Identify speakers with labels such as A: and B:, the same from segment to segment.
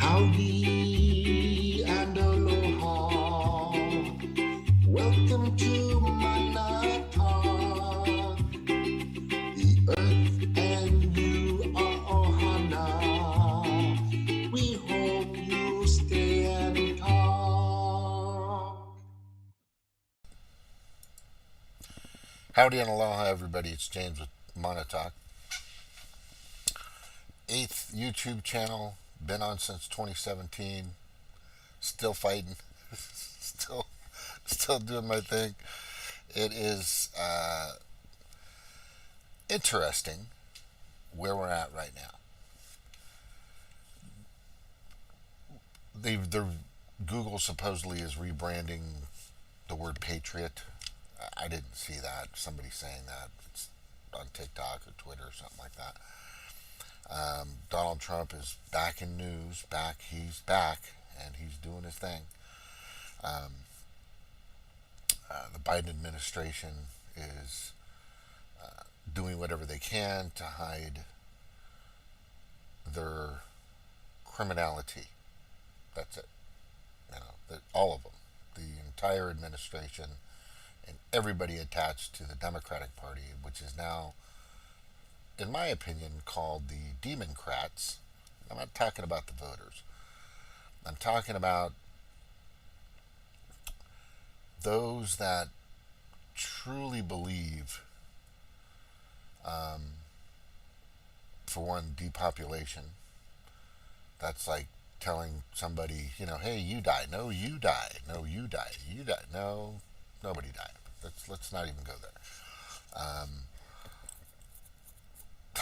A: Howdy and aloha. Welcome to Manatawk. The earth and you are ohana. We hope you stay and talk.
B: Howdy and aloha, everybody. It's James with Montauk. Eighth YouTube channel. Been on since 2017. Still fighting. still, still doing my thing. It is interesting where we're at right now. They're Google supposedly is rebranding the word patriot. I didn't see that. Somebody saying that. It's on TikTok or Twitter or something like that. Donald Trump is back in news. He's back, and he's doing his thing. Um, the Biden administration is doing whatever they can to hide their criminality. That's it. All of them, the entire administration, and everybody attached to the Democratic Party, which is now, in my opinion, called the Democrats. I'm not talking about the voters. I'm talking about those that truly believe, for one, depopulation. That's like telling somebody, hey, you die. No, you die. No, you die. You die. No, nobody died. Let's not even go there.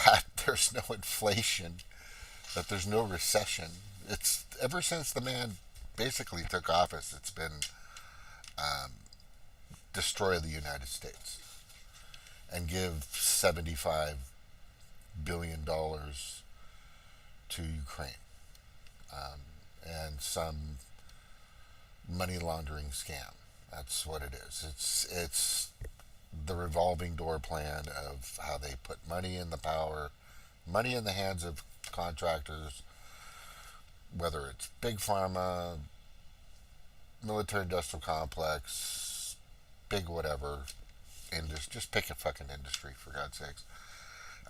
B: That there's no inflation, that there's no recession. It's ever since the man basically took office, it's been destroy the United States and give $75 billion to Ukraine, and some money laundering scam. That's what it is. It's the revolving door plan of how they put money in money in the hands of contractors, whether it's big pharma, military industrial complex, big whatever, just pick a fucking industry, for God's sakes.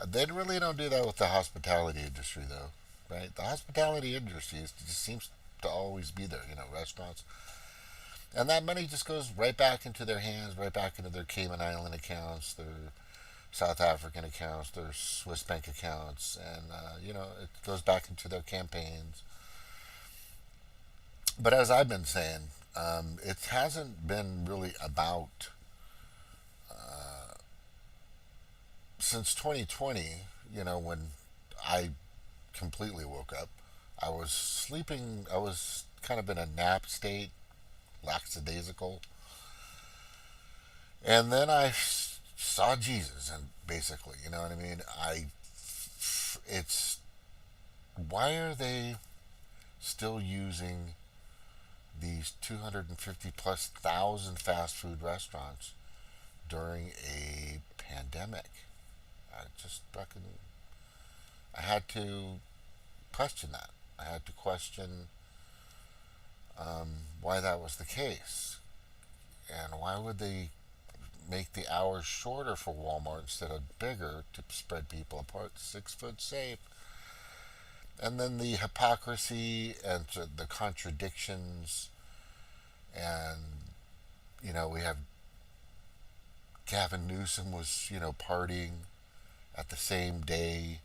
B: They really don't do that with the hospitality industry, though, right? The hospitality industry just seems to always be there, restaurants. And that money just goes right back into their hands, right back into their Cayman Island accounts, their South African accounts, their Swiss bank accounts, and, it goes back into their campaigns. But as I've been saying, it hasn't been really about, since 2020, when I completely woke up. I was sleeping, I was kind of in a nap state, lackadaisical. And then I saw Jesus, and basically, you know what I mean? It's, why are they still using these 250 plus thousand fast food restaurants during a pandemic? I had to question that. I had to question why that was the case. And why would they make the hours shorter for Walmart instead of bigger to spread people apart? 6 foot safe. And then the hypocrisy and the contradictions. And, we have Gavin Newsom was, partying at the same day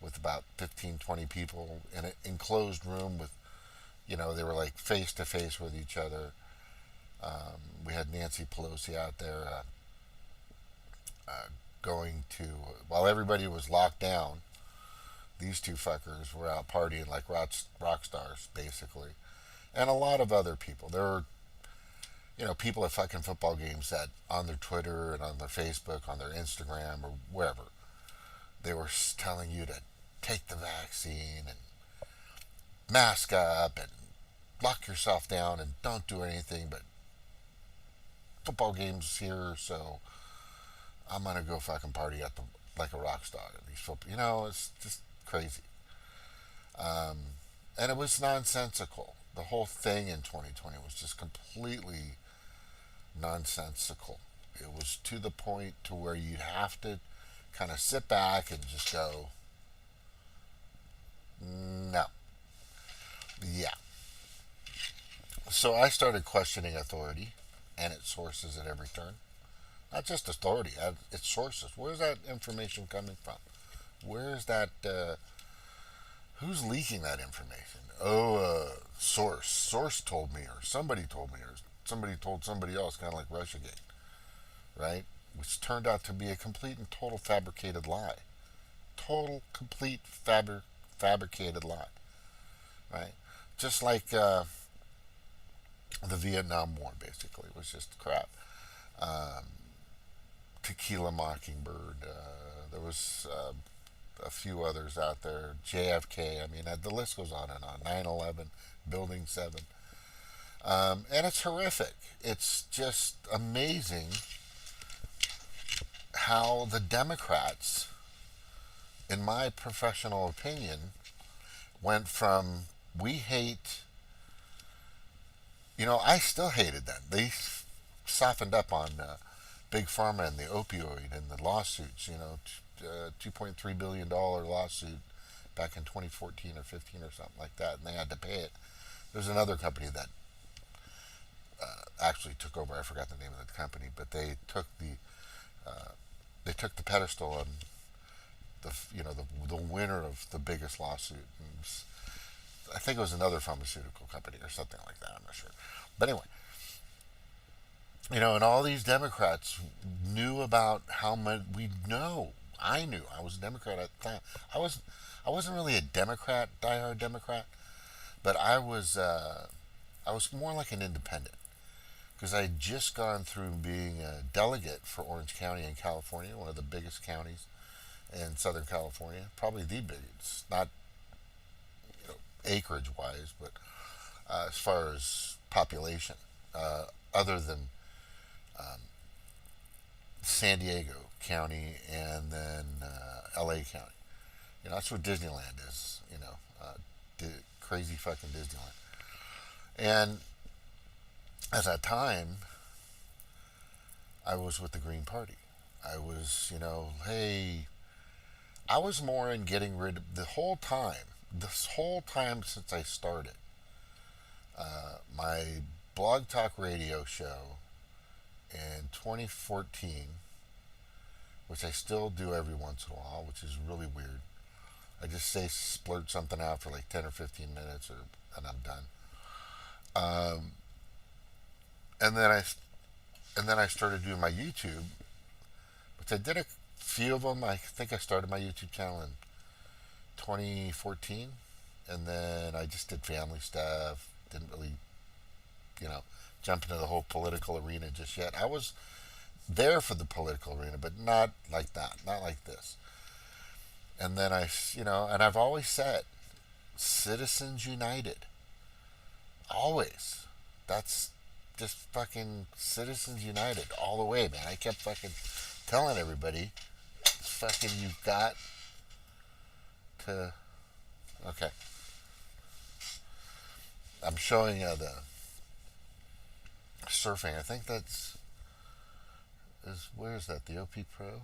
B: with about 15, 20 people in an enclosed room with, they were like face to face with each other. We had Nancy Pelosi out there going to, while everybody was locked down, these two fuckers were out partying like rock stars, basically. And a lot of other people. There were, people at fucking football games that on their Twitter and on their Facebook, on their Instagram or wherever, they were telling you to take the vaccine and mask up and lock yourself down and don't do anything but football games here, so I'm gonna go fucking party at the like a rock star at these football. It's just crazy. And it was nonsensical. The whole thing in 2020 was just completely nonsensical. It was to the point to where you'd have to kind of sit back and just go, no, yeah. So I started questioning authority and its sources at every turn. Not just authority, its sources. Where's that information coming from? Where is that? Who's leaking that information? Oh, source. Source told me, or somebody told me, or somebody told somebody else, kind of like Russiagate, right? Which turned out to be a complete and total fabricated lie. Total, complete, fabricated lie, right? Just like the Vietnam War, basically, was just crap. Um, Tequila Mockingbird. There was a few others out there. JFK. I mean, the list goes on and on. 9/11, Building 7. And it's horrific. It's just amazing how the Democrats, in my professional opinion, went from we hate, I still hated them. They softened up on Big Pharma and the opioid and the lawsuits, $2.3 billion lawsuit back in 2014 or 15 or something like that, and they had to pay it. There's another company that actually took over. I forgot the name of the company, but they took the pedestal on the winner of the biggest lawsuit. And I think it was another pharmaceutical company or something like that. I'm not sure, but anyway, and all these Democrats knew about how much we know. I knew. I was a Democrat at the time. I wasn't really a Democrat, diehard Democrat, but I was more like an independent because I had just gone through being a delegate for Orange County in California, one of the biggest counties in Southern California, probably the biggest, not acreage wise, but as far as population, other than San Diego County and then LA County. That's where Disneyland is, crazy fucking Disneyland. And at that time, I was with the Green Party. I was, hey, I was more in getting rid of this whole time since I started. My blog talk radio show in 2014, which I still do every once in a while, which is really weird. I just splurt something out for like 10 or 15 minutes, and I'm done. And then I started doing my YouTube, which I did a few of them. I think I started my YouTube channel in 2014, and then I just did family stuff. Didn't really, jump into the whole political arena just yet. I was there for the political arena, but not like that, not like this. And then and I've always said, Citizens United. Always. That's just fucking Citizens United all the way, man. I kept fucking telling everybody, fucking, you've got to. Okay. I'm showing the surfing. I think where is that? The OP Pro?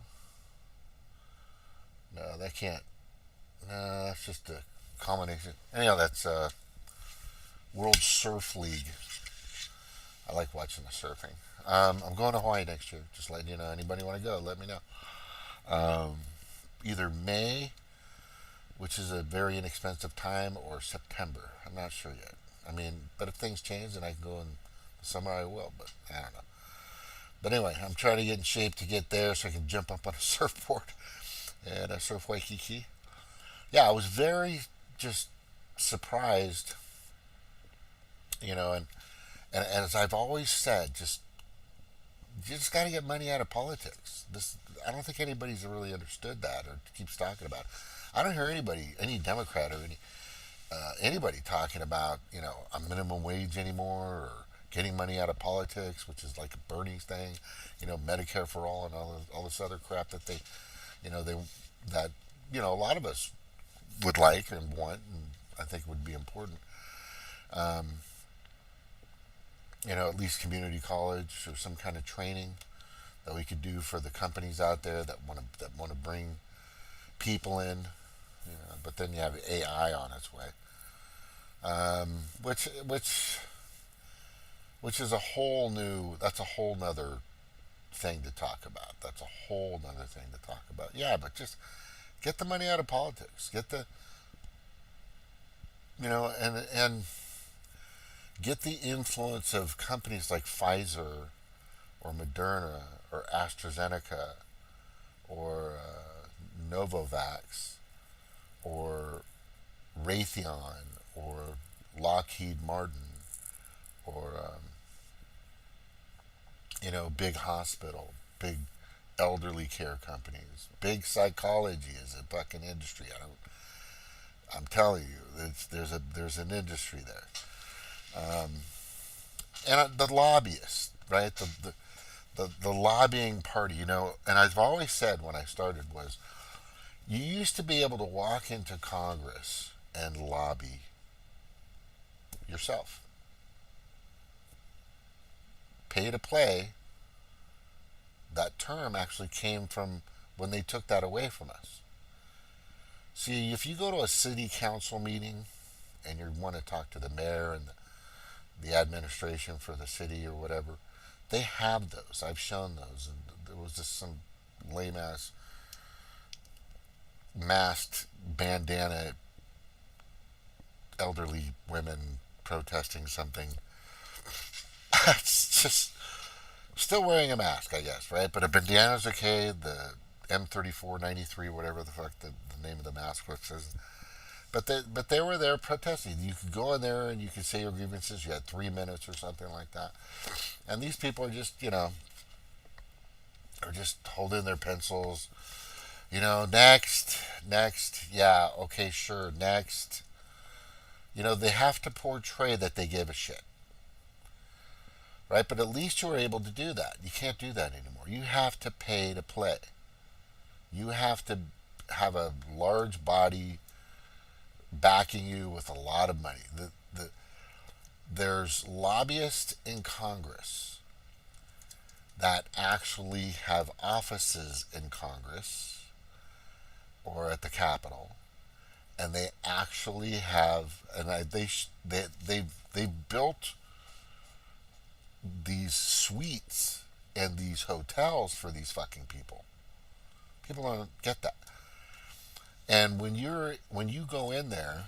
B: No, that can't. No, that's just a combination. Anyhow, that's World Surf League. I like watching the surfing. I'm going to Hawaii next year. Just letting you know. Anybody want to go? Let me know. Either May, which is a very inexpensive time, or September. I'm not sure yet. I mean, but if things change and I can go in the summer, I will. But I don't know. But anyway, I'm trying to get in shape to get there so I can jump up on a surfboard and surf Waikiki. Yeah, I was very just surprised, and as I've always said, you just got to get money out of politics. I don't think anybody's really understood that or keeps talking about it. I don't hear any Democrat or anybody talking about a minimum wage anymore, or getting money out of politics, which is like a Bernie's thing, Medicare for all and all this other crap that a lot of us would like and want, I think would be important. Um, at least community college or some kind of training that we could do for the companies out there that want to bring people in. But then you have AI on its way, which is a whole new. That's a whole nother thing to talk about. That's a whole nother thing to talk about. Yeah, but just get the money out of politics. Get the and get the influence of companies like Pfizer or Moderna or AstraZeneca or Novavax or Raytheon or Lockheed Martin or big hospital, big elderly care companies, big psychology is a fucking industry. I'm telling you, there's an industry there, and the lobbyists, right? The lobbying party, and I've always said when I started was you used to be able to walk into Congress and lobby yourself, pay to play. That term actually came from when they took that away from us. See, if you go to a city council meeting and you want to talk to the mayor and the administration for the city or whatever, they have those. I've shown those. And there was just some lame ass masked bandana elderly women protesting something. It's just still wearing a mask, I guess, right? But a bandana's okay. The M3493, whatever the fuck the name of the mask was. But they were there protesting. You could go in there and you could say your grievances. You had 3 minutes or something like that. And these people are just, are just holding their pencils. Next, yeah, okay, sure, next. They have to portray that they give a shit. Right? But at least you were able to do that. You can't do that anymore. You have to pay to play. You have to have a large body backing you with a lot of money. There's lobbyists in Congress that actually have offices in Congress or at the Capitol, and they actually have, and they built these suites and these hotels for these fucking people. People don't get that. And when you go in there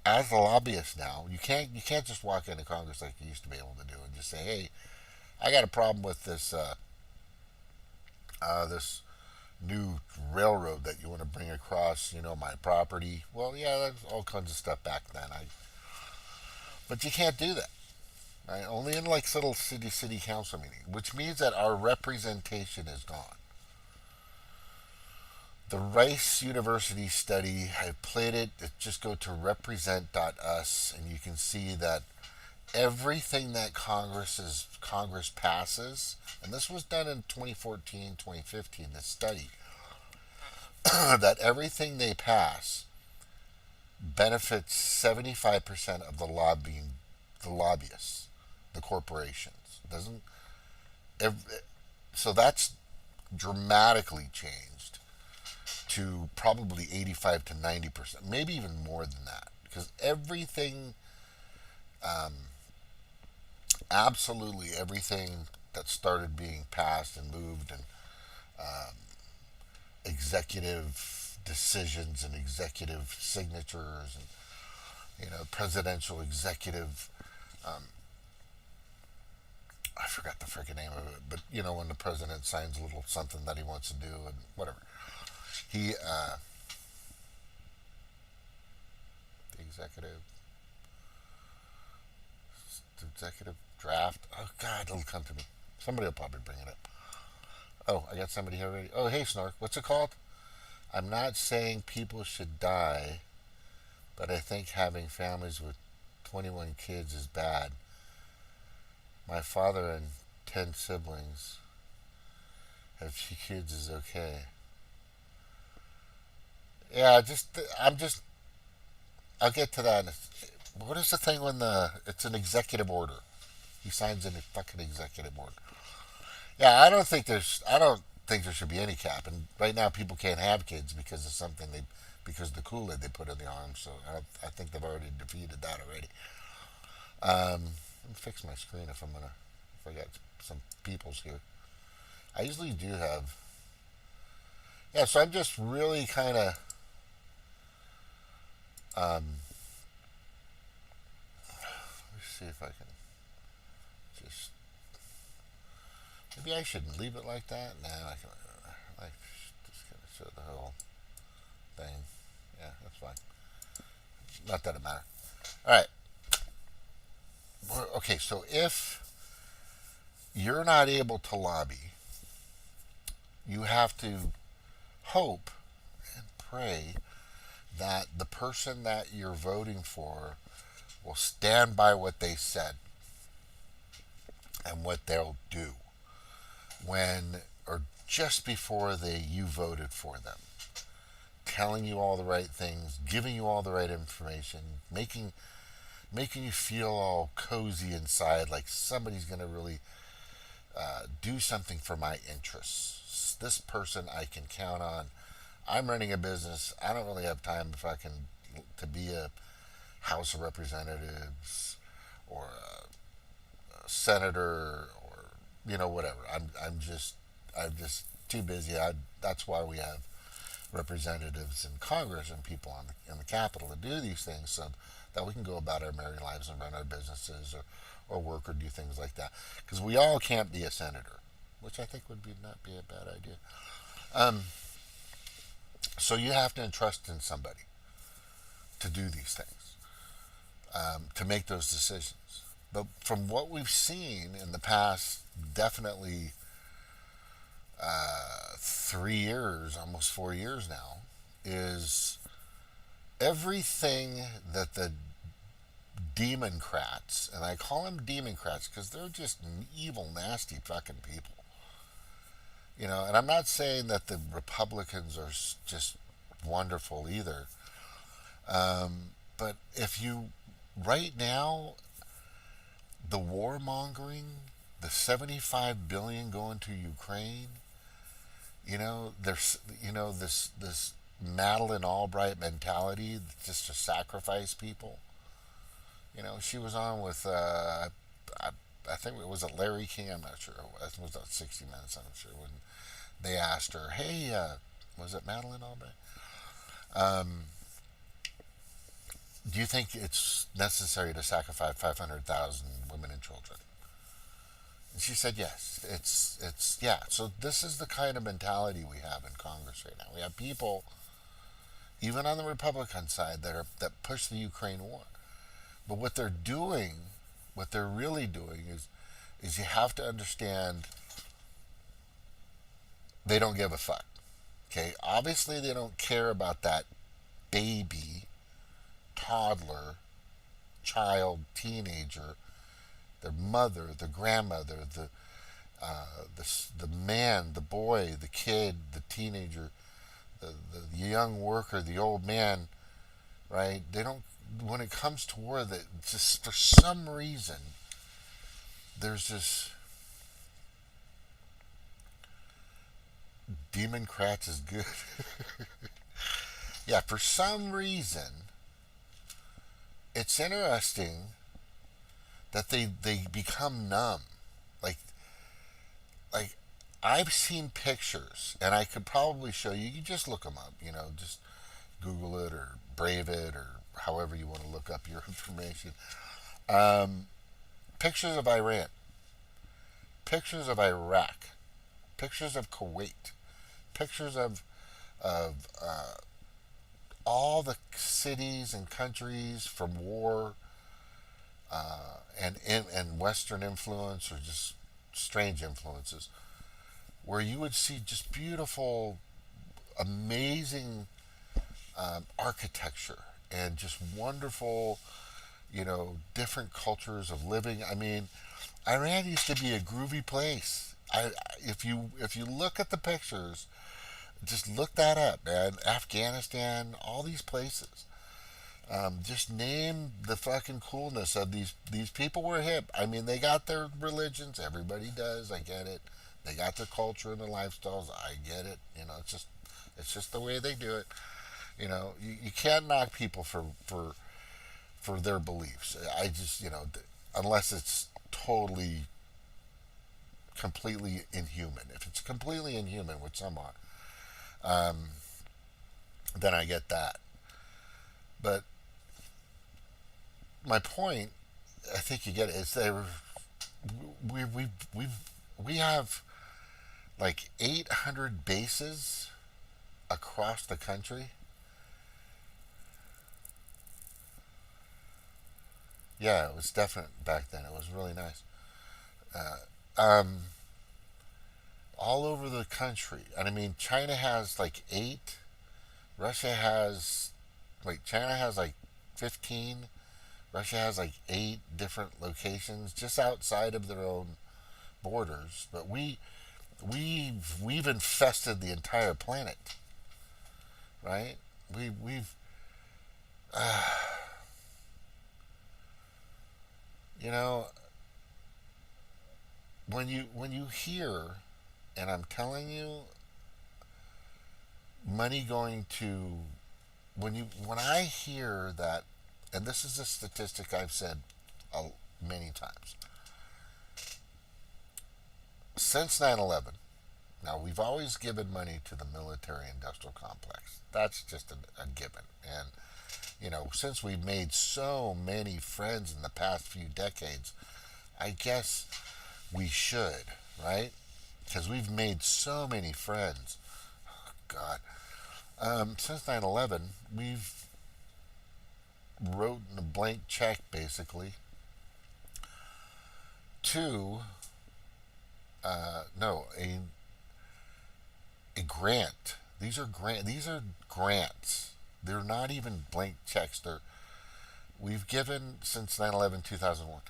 B: as a lobbyist now, you can't just walk into Congress like you used to be able to do and just say, "Hey, I got a problem with this new railroad that you want to bring across, my property." Well, yeah, there's all kinds of stuff back then. But you can't do that. Right? Only in like little city council meetings, which means that our representation is gone. The Rice University study, I played it. Just go to represent.us and you can see that everything that Congress passes, and this was done in 2014, 2015, this study, that everything they pass benefits 75% of the lobbyists, the corporations. Doesn't so that's dramatically changed to probably 85 to 90%, maybe even more than that, because everything, absolutely everything that started being passed and moved, and executive decisions and executive signatures and presidential executive, I forgot the freaking name of it, but when the president signs a little something that he wants to do and whatever, he the executive draft. Oh God, it'll come to me. Somebody will probably bring it up. Oh, I got somebody here already. Oh, hey Snark, what's it called? I'm not saying people should die, but I think having families with 21 kids is bad. My father and 10 siblings have 2 kids is okay. Yeah, I'll get to that. What is the thing when it's an executive order? He signs in a fucking executive order. Yeah, I don't think there should be any cap. And right now, people can't have kids because of something because of the Kool-Aid they put in the arms. So I think they've already defeated that already. Let me fix my screen if I got some peoples here. I usually do have. Yeah, so I'm just really kind of. Let's see if I can just. Maybe I shouldn't leave it like that. No, I can. Like just kind of show the whole thing. Yeah, that's fine. Not that it matters. All right. Okay, so if you're not able to lobby, you have to hope and pray that the person that you're voting for will stand by what they said and what they'll do when or just before you voted for them, telling you all the right things, giving you all the right information, making you feel all cozy inside, like somebody's going to really do something for my interests. This person I can count on. I'm running a business. I don't really have time if I can to be a House of Representatives or a senator or whatever. I'm just too busy. That's why we have representatives in Congress and people in the Capitol to do these things so that we can go about our merry lives and run our businesses or work or do things like that. Because we all can't be a senator, which I think would not be a bad idea. Um, so you have to entrust in somebody to do these things, to make those decisions. But from what we've seen in the past, definitely 3 years, almost 4 years now, is everything that the Democrats, and I call them Democrats because they're just evil, nasty fucking people. And I'm not saying that the Republicans are just wonderful either. But if you, right now, the warmongering, the 75 billion going to Ukraine, there's, this Madeleine Albright mentality just to sacrifice people. She was on with, I think it was Larry King, I'm not sure. I think it was at 60 Minutes, I'm sure, when they asked her, hey, was it Madeleine Albright? Um, do you think it's necessary to sacrifice 500,000 women and children? And she said yes. Yeah. So this is the kind of mentality we have in Congress right now. We have people, even on the Republican side, that push the Ukraine war. But what they're really doing is you have to understand they don't give a fuck. Okay, obviously they don't care about that baby, toddler, child, teenager, their mother, the grandmother, the man, the boy, the kid, the teenager, the young worker, the old man, right? They don't. When it comes to war, that just for some reason there's this Democrats is good. Yeah, for some reason it's interesting that they become numb. Like like I've seen pictures, and I could probably show you. You just look them up. Just Google it or Brave it or however you want to look up your information. Um, Pictures of Iran, pictures of Iraq, pictures of Kuwait, pictures of all the cities and countries from war and Western influence or just strange influences, where you would see just beautiful, amazing architecture and just wonderful, different cultures of living. I mean, Iran used to be a groovy place. If you look at the pictures, just look that up, man. Afghanistan, all these places. Just name the fucking coolness of these people were hip. I mean, they got their religions. Everybody does. I get it. They got their culture and their lifestyles. I get it. It's just the way they do it. You can't knock people for their beliefs. I just unless it's totally completely inhuman. If it's completely inhuman with someone, um, then I get that. But my point, I think you get it, is we have like 800 bases across the country. Yeah, it was definite back then. It was really nice. Um, all over the country. And I mean, China has like eight. Russia has, wait, China has like 15. Russia has like eight different locations just outside of their own borders. But we've infested the entire planet, right? We've uh, you know when you hear, and I'm telling you, money going to when I hear that, and this is a statistic I've said many times since 9/11. Now, we've always given money to the military industrial complex. That's just a given. And, since we've made so many friends in the past few decades, I guess we should, right? Because we've made so many friends. Oh, God. Since 9/11, we've wrote a blank check, basically, to, no, a grant. These are grants. They're not even blank checks. We've given since 9/11 2001.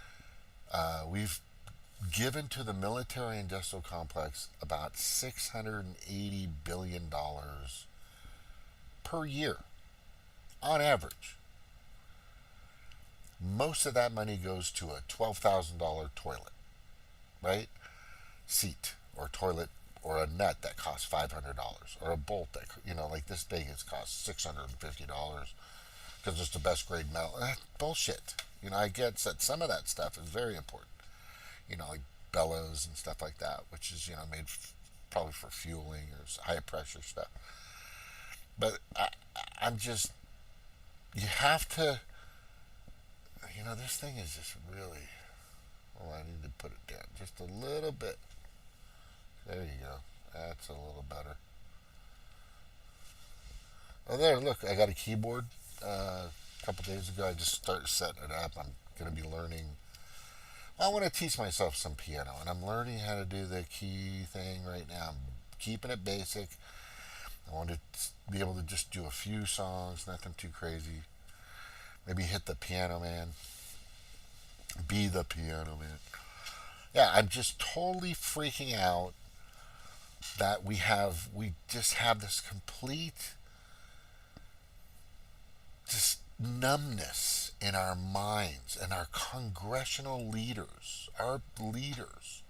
B: We've given to the military industrial complex about $680 billion per year on average. Most of that money goes to a $12,000 toilet, right? Seat or toilet, or a nut that costs $500, or a bolt that like this big, it's cost $650 because it's the best grade metal. Bullshit. I get that some of that stuff is very important. Like bellows and stuff like that, which is made probably for fueling or high pressure stuff. But I'm just, you have to, this thing is just really. Oh, I need to put it down just a little bit. There you go. That's a little better. Oh, there, look, I got a keyboard. A couple days ago, I just started setting it up. I'm going to be learning. I want to teach myself some piano, and I'm learning how to do the key thing right now. I'm keeping it basic. I want to be able to just do a few songs, nothing too crazy. Maybe hit the piano man. Be the piano man. Yeah, I'm just totally freaking out that we just have this complete just numbness in our minds, and our congressional leaders, our leaders,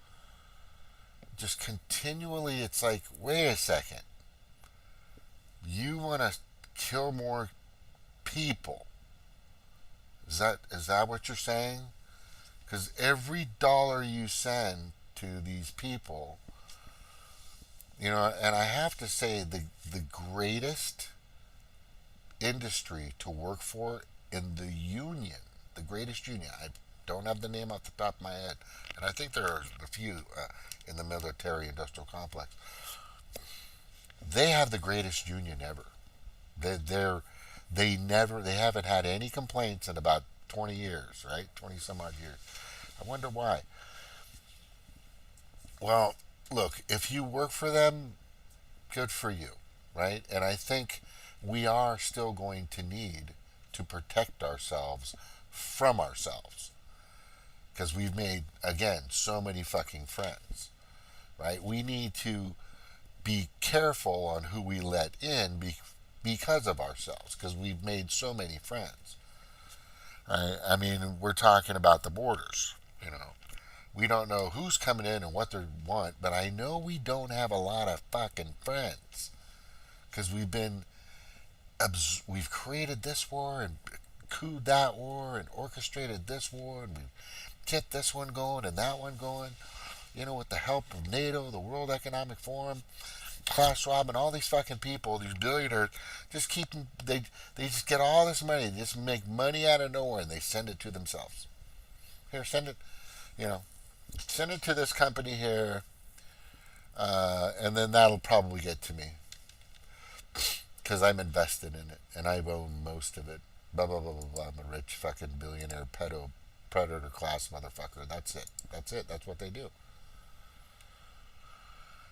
B: just continually, it's like, wait a second, you want to kill more people? Is that what you're saying? Because every dollar you send to these people, and I have to say, the greatest industry to work for in the union, the greatest union, I don't have the name off the top of my head, and I think there are a few in the military industrial complex. They have the greatest union ever. They haven't had any complaints in about 20 years, right? 20 some odd years. I wonder why. Well, look, if you work for them, good for you, right? And I think we are still going to need to protect ourselves from ourselves, because we've made, again, so many fucking friends, right? We need to be careful on who we let in because of ourselves, because we've made so many friends. I mean, we're talking about the borders. You know, we don't know who's coming in and what they want, but I know we don't have a lot of fucking friends because we've created this war and cooed that war and orchestrated this war and we've kept this one going and that one going. You know, with the help of NATO, the World Economic Forum, Klaus Schwab, and all these fucking people, these billionaires, just keep them. They just get all this money, they just make money out of nowhere, and they send it to themselves. Here, send it. You know, send it to this company here, and then that'll probably get to me because I'm invested in it and I own most of it. Blah blah blah blah blah. I'm a rich fucking billionaire Pedo-Predator Class motherfucker. That's it. That's it. That's what they do.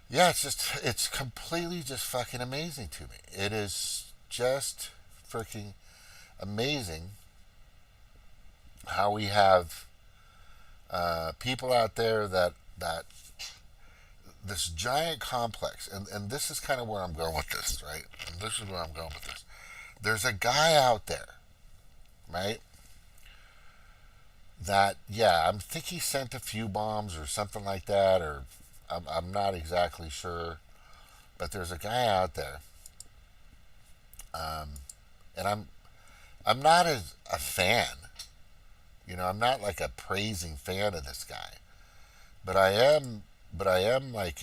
B: Yeah, it's completely just fucking amazing to me. It is just freaking amazing how we have people out there that this giant complex, and this is kind of where I'm going with this, right? And this is where I'm going with this. There's a guy out there, right? That, yeah, I think he sent a few bombs or something like that, or I'm not exactly sure, but there's a guy out there, and I'm not a fan, you know, I'm not like a praising fan of this guy, but I am like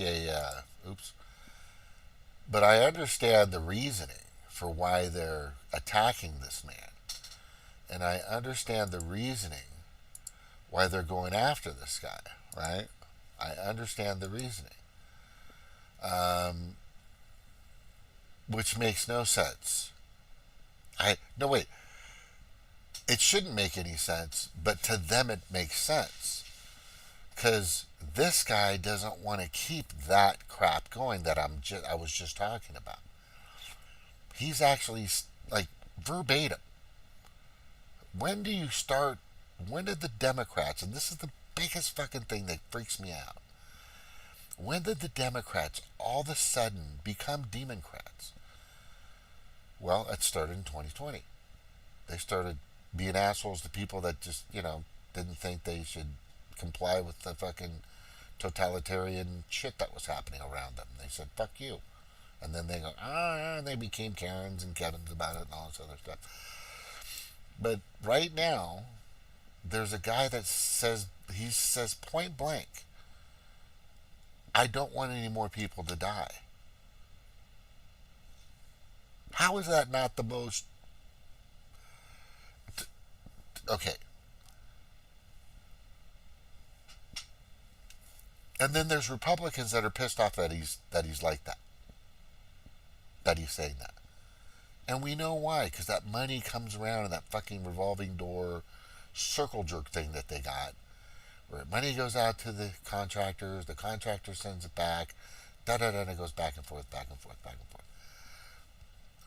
B: but I understand the reasoning for why they're attacking this man, and I understand the reasoning why they're going after this guy, right? I understand the reasoning, which makes no sense. No, wait. It shouldn't make any sense, but to them it makes sense because this guy doesn't want to keep that crap going that I was just talking about. He's actually like verbatim. When do you start? When did the Democrats, and this is the biggest fucking thing that freaks me out, when did the Democrats all of a sudden become Democrats? Well, it started in 2020. They started being assholes to people that just, you know, didn't think they should comply with the fucking totalitarian shit that was happening around them. They said, fuck you. And then they go, and they became Karens and Kevins about it and all this other stuff. But right now, there's a guy that says point blank, I don't want any more people to die. How is that not the most... Okay. And then there's Republicans that are pissed off that he's like that. That he's saying that. And we know why, because that money comes around in that fucking revolving door circle jerk thing that they got, where money goes out to the contractor sends it back, and it goes back and forth, back and forth, back and forth.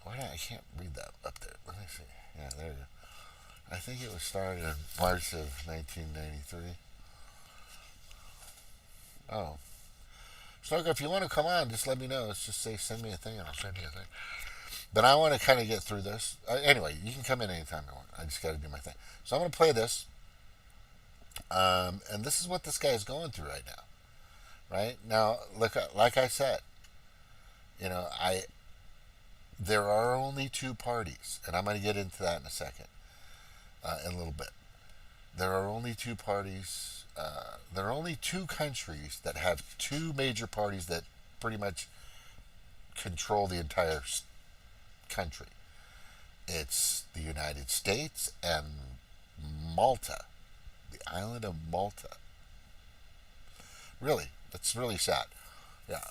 B: I can't read that up there. Let me see. Yeah, there you go. I think it was started in March of 1993. Oh. So if you want to come on, just let me know. Let's just say send me a thing and I'll send you a thing. But I want to kind of get through this. Anyway, you can come in anytime you want. I just got to do my thing. So I'm going to play this. And this is what this guy is going through right now. Right? Now, look, like I said, you know, there are only two parties. And I'm going to get into that in a second. In a little bit. There are only two parties. There are only two countries that have two major parties that pretty much control the entire country. It's the United States and Malta, the island of Malta. Really, that's really sad. Yeah.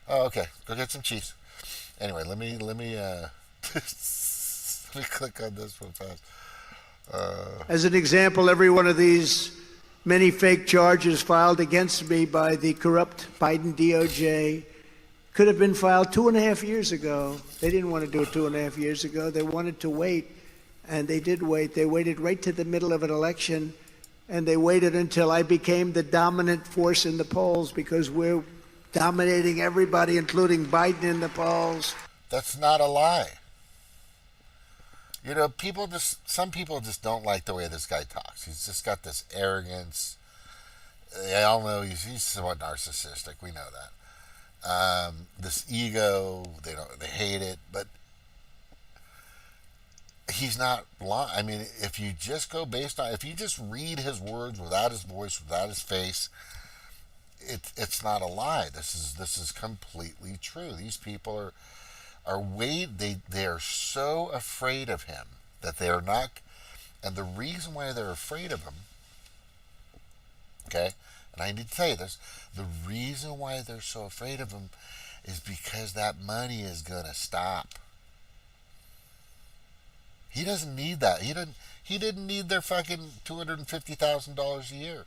B: Oh, okay. Go get some cheese. Anyway, let me let me click on this real fast.
C: As an example, every one of these many fake charges filed against me by the corrupt Biden DOJ could have been filed 2.5 years ago. They didn't want to do it 2.5 years ago. They wanted to wait, and they did wait. They waited right to the middle of an election, and they waited until I became the dominant force in the polls because we're dominating everybody, including Biden in the polls.
B: That's not a lie. Some people just don't like the way this guy talks. He's just got this arrogance. They all know he's somewhat narcissistic. We know that. This ego, they hate it, but he's not lying. I mean, if you just go if you just read his words without his voice, without his face, it's not a lie. This is completely true. These people they are so afraid of him that they are not, and the reason why they're afraid of him, okay, and I need to tell you this, the reason why they're so afraid of him is because that money is gonna stop. He doesn't need that. He didn't need their fucking $250,000 a year.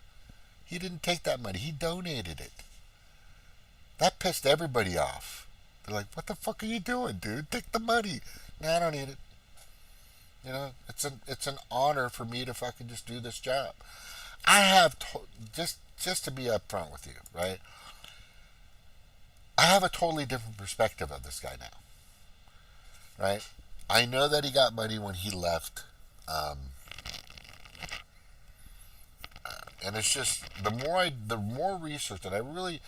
B: He didn't take that money. He donated it. That pissed everybody off. They're like, "What the fuck are you doing, dude? Take the money." No, I don't need it. It's an honor for me to fucking just do this job. I have just to be upfront with you, right? I have a totally different perspective of this guy now, right? I know that he got money when he left, and it's just the more research that I really.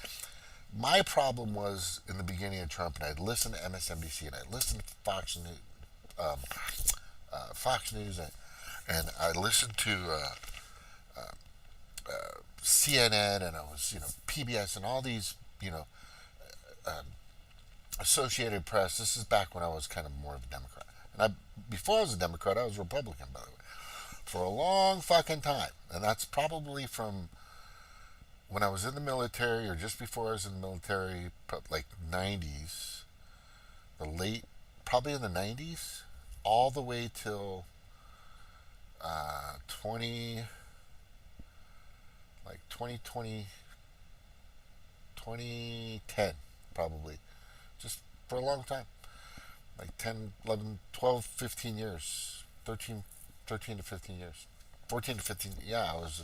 B: My problem was in the beginning of Trump, and I'd listen to MSNBC and I'd listen to Fox News, and I listened to CNN, and I was PBS and all these Associated Press. This is back when I was kind of more of a Democrat. And before I was a Democrat, I was a Republican, by the way, for a long fucking time. And that's probably from when I was in the military, or just before I was in the military, like 90s, probably in the 90s, all the way till 2010, probably. Just for a long time. Like 10, 11, 12, 15 years. 13 to 15 years. 14 to 15, yeah, I was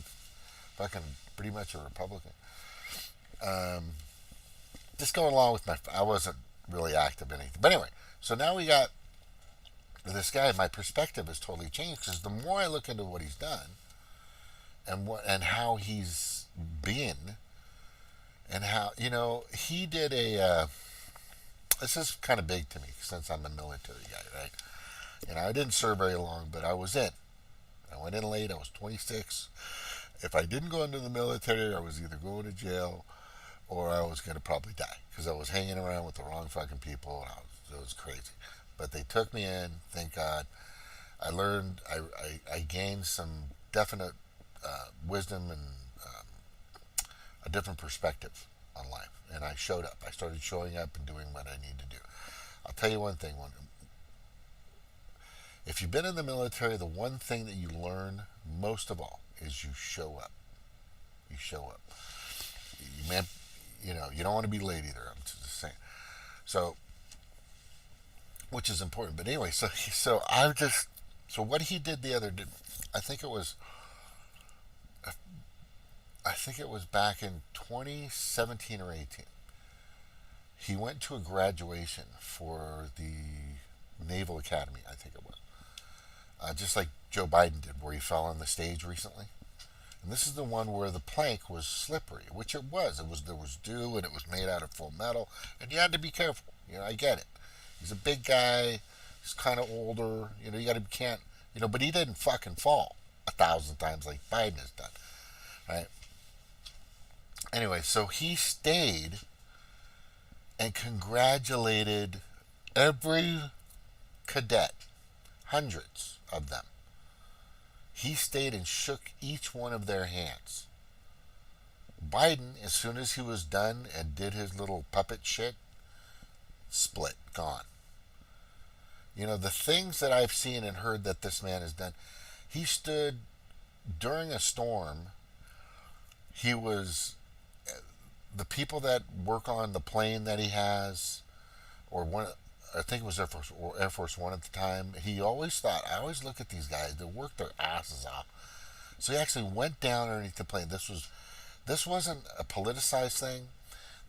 B: fucking pretty much a Republican. Just going along with I wasn't really active in anything. But anyway, so now we got this guy. My perspective has totally changed, because the more I look into what he's done and how he's been, and how, he did this is kind of big to me since I'm a military guy, right? I didn't serve very long, but I was in. I went in late. I was 26. If I didn't go into the military, I was either going to jail or I was going to probably die, because I was hanging around with the wrong fucking people, and it was crazy. But they took me in, thank God. I learned, I gained some definite wisdom and a different perspective on life. And I showed up. I started showing up and doing what I need to do. I'll tell you one thing. If you've been in the military, the one thing that you learn most of all is you show up. You show up. You don't want to be late either. I'm just saying. So, which is important. But anyway, so what he did the other day, I think it was back in 2017 or 18. He went to a graduation for the Naval Academy, I think it was. Just like Joe Biden did, where he fell on the stage recently. And this is the one where the plank was slippery, which it was. There was dew, and it was made out of full metal, and you had to be careful. I get it. He's a big guy. He's kind of older. But he didn't fucking fall 1,000 times like Biden has done, right? Anyway, so he stayed and congratulated every cadet, hundreds of them. He stayed and shook each one of their hands. Biden, as soon as he was done and did his little puppet shit, split, gone. The things that I've seen and heard that this man has done, he stood during a storm. The people that work on the plane that he has, or one, I think it was Air Force One at the time, he always thought, I always look at these guys, they work their asses off. So he actually went down underneath the plane. This wasn't a politicized thing.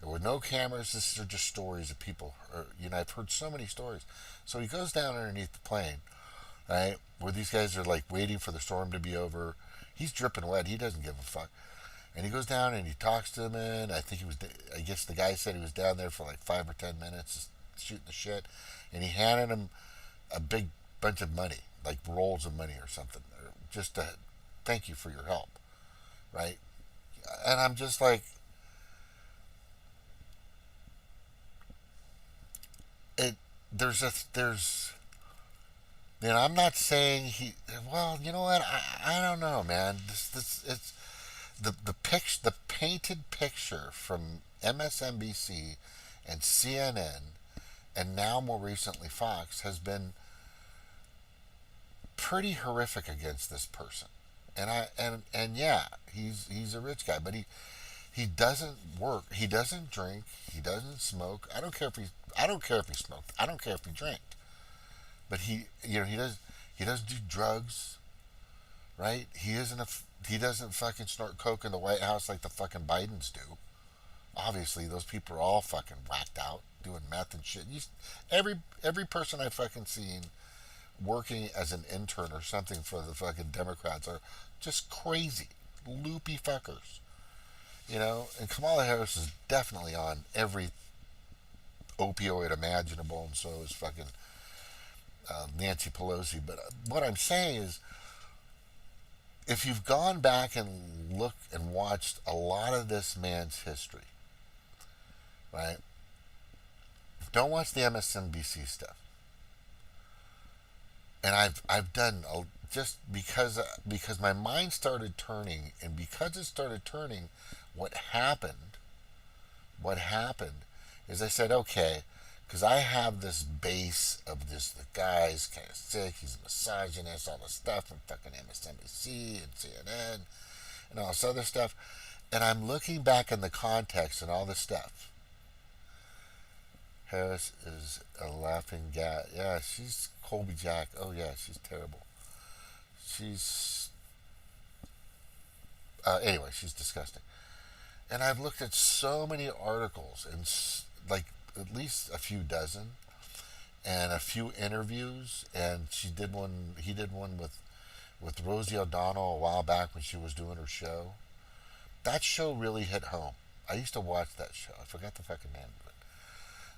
B: There were no cameras. These are just stories of people. I've heard so many stories. So he goes down underneath the plane, right? Where these guys are like waiting for the storm to be over. He's dripping wet. He doesn't give a fuck. And he goes down and he talks to them. And I guess the guy said he was down there for like 5 or 10 minutes shooting the shit. And he handed him a big bunch of money, like rolls of money or something, just to thank you for your help, right? And I'm just like, it. There's. And I'm not saying he. Well, you know what? I don't know, man. It's the painted picture from MSNBC and CNN, and now more recently Fox, has been pretty horrific against this person. And yeah, he's a rich guy, but he doesn't work. He doesn't drink. He doesn't smoke. I don't care if he smoked. I don't care if he drank. But he does do drugs, right? He doesn't fucking snort coke in the White House like the fucking Bidens do. Obviously, those people are all fucking whacked out doing meth and shit. Every person I've fucking seen working as an intern or something for the fucking Democrats are just crazy, loopy fuckers. And Kamala Harris is definitely on every opioid imaginable, and so is fucking Nancy Pelosi. But what I'm saying is, if you've gone back and looked and watched a lot of this man's history, right? Don't watch the MSNBC stuff. And I've done just because my mind started turning, and because it started turning, what happened is I said, okay, because I have this base of this, the guy's kind of sick, he's a misogynist, all this stuff from fucking MSNBC and CNN and all this other stuff. And I'm looking back in the context and all this stuff. Harris is a laughing gas. Yeah, she's Colby Jack. Oh, yeah, she's terrible. Anyway, she's disgusting. And I've looked at so many articles and like at least a few dozen and a few interviews, and he did one with Rosie O'Donnell a while back when she was doing her show. That show really hit home. I used to watch that show. I forgot the fucking name of it.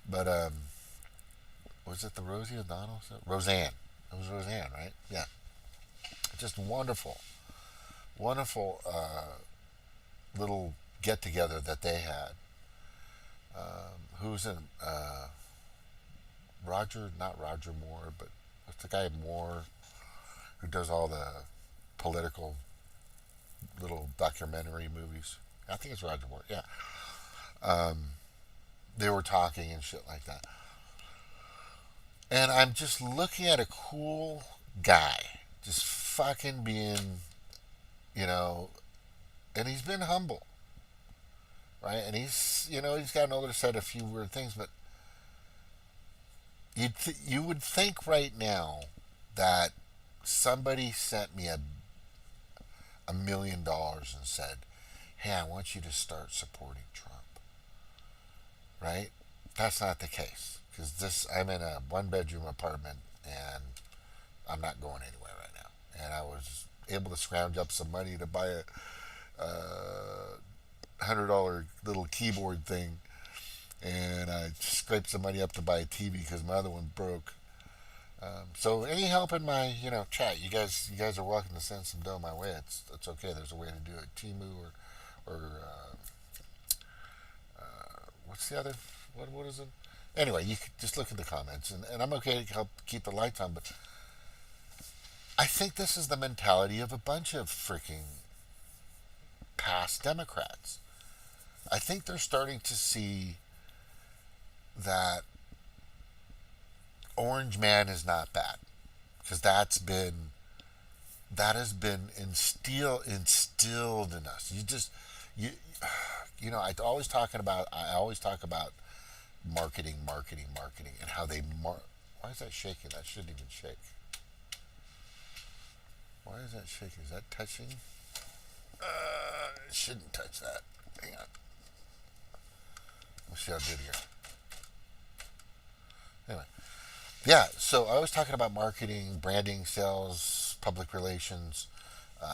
B: But was it the Rosie O'Donnell show? Roseanne. It was Roseanne, right? Yeah. Just wonderful little get together that they had. Who's in not Roger Moore, but what's the guy Moore who does all the political little documentary movies? I think it's Roger Moore. Yeah. They were talking and shit like that. And I'm just looking at a cool guy just fucking being, and he's been humble, right? And he's gotten older, said a few weird things, but you would think right now that somebody sent me $1 million and said, hey, I want you to start supporting Trump, right? That's not the case, because I'm in a 1-bedroom apartment and I'm not going anywhere right now. And I was able to scrounge up some money to buy a $100 little keyboard thing, and I scraped some money up to buy a TV because my other one broke. So any help in my chat, you guys are welcome to send some dough my way. It's okay. There's a way to do it. Timu or what's the other? What is it? Anyway, you can just look at the comments, and I'm okay to help keep the lights on, but I think this is the mentality of a bunch of freaking past Democrats. I think they're starting to see that Orange Man is not bad, because that has been instilled in us. I always talk about marketing, and how they Why is that shaking? That shouldn't even shake. Why is that shaking? Is that touching? It shouldn't touch that. Hang on. Let's see how good here. Anyway, Yeah, so I was talking about marketing, branding, sales, public relations,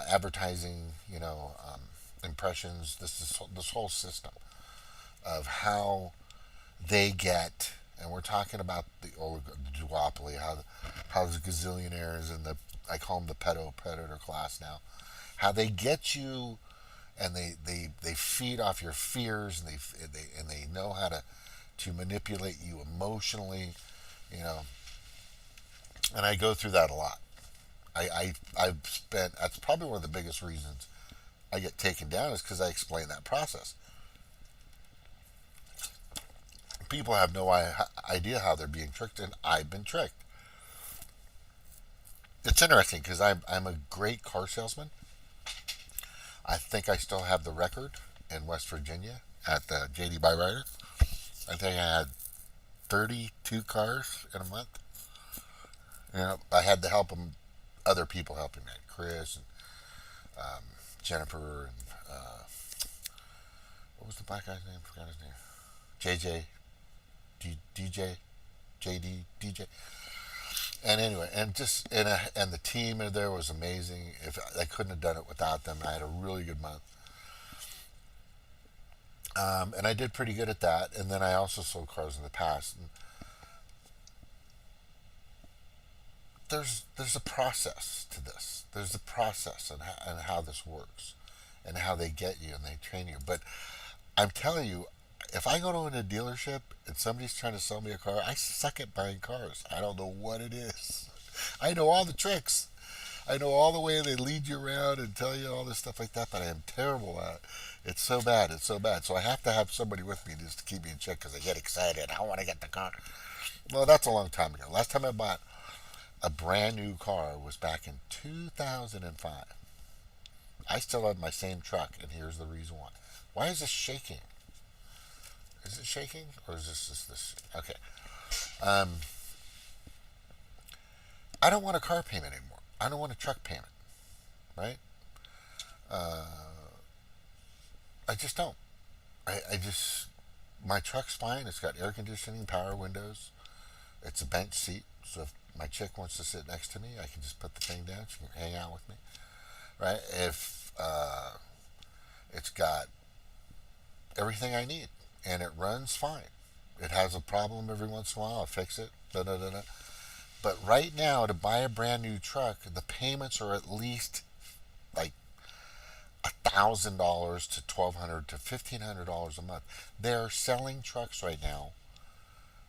B: advertising, impressions. This whole system of how they get, and we're talking about the duopoly, how the gazillionaires and the, I call them the pedo-predator class now, how they get you, and they feed off your fears, and they know how to manipulate you emotionally, you know, and I go through that a lot. I've spent, that's probably one of the biggest reasons I get taken down is because I explain that process. People have no idea how they're being tricked, and I've been tricked. It's interesting because I'm a great car salesman. I think I still have the record in West Virginia at the JD Byrider. I think I had 32 cars in a month. I had the help of other people helping me, Chris and Jennifer and what was the black guy's name? I forgot his name. JJ, DJ, JD, DJ. And anyway, and the team in there was amazing. If I couldn't have done it without them, I had a really good month. And I did pretty good at that. And then I also sold cars in the past. And there's a process to this. There's a process and how this works, and how they get you and they train you. But I'm telling you, if I go to a dealership and somebody's trying to sell me a car, I suck at buying cars. I don't know what it is. I know all the tricks. I know all the way they lead you around and tell you all this stuff like that, but I am terrible at it. It's so bad. It's so bad. So I have to have somebody with me just to keep me in check because I get excited. I want to get the car. Well, that's a long time ago. Last time I bought a brand new car was back in 2005. I still have my same truck, and here's the reason why. Why is this shaking? Is it shaking, or is this? Okay. Um, I don't want a car payment anymore. I don't want a truck payment, right? Uh, I just don't. I just, my truck's fine. It's got air conditioning, power windows. It's a bench seat, so if my chick wants to sit next to me, I can just put the thing down. She can hang out with me, right? If it's got everything I need, and it runs fine. It has a problem every once in a while. I'll fix it. Da, da, da, da. But right now, to buy a brand new truck, the payments are at least like $1,000 to $1,200 to $1,500 a month. They're selling trucks right now,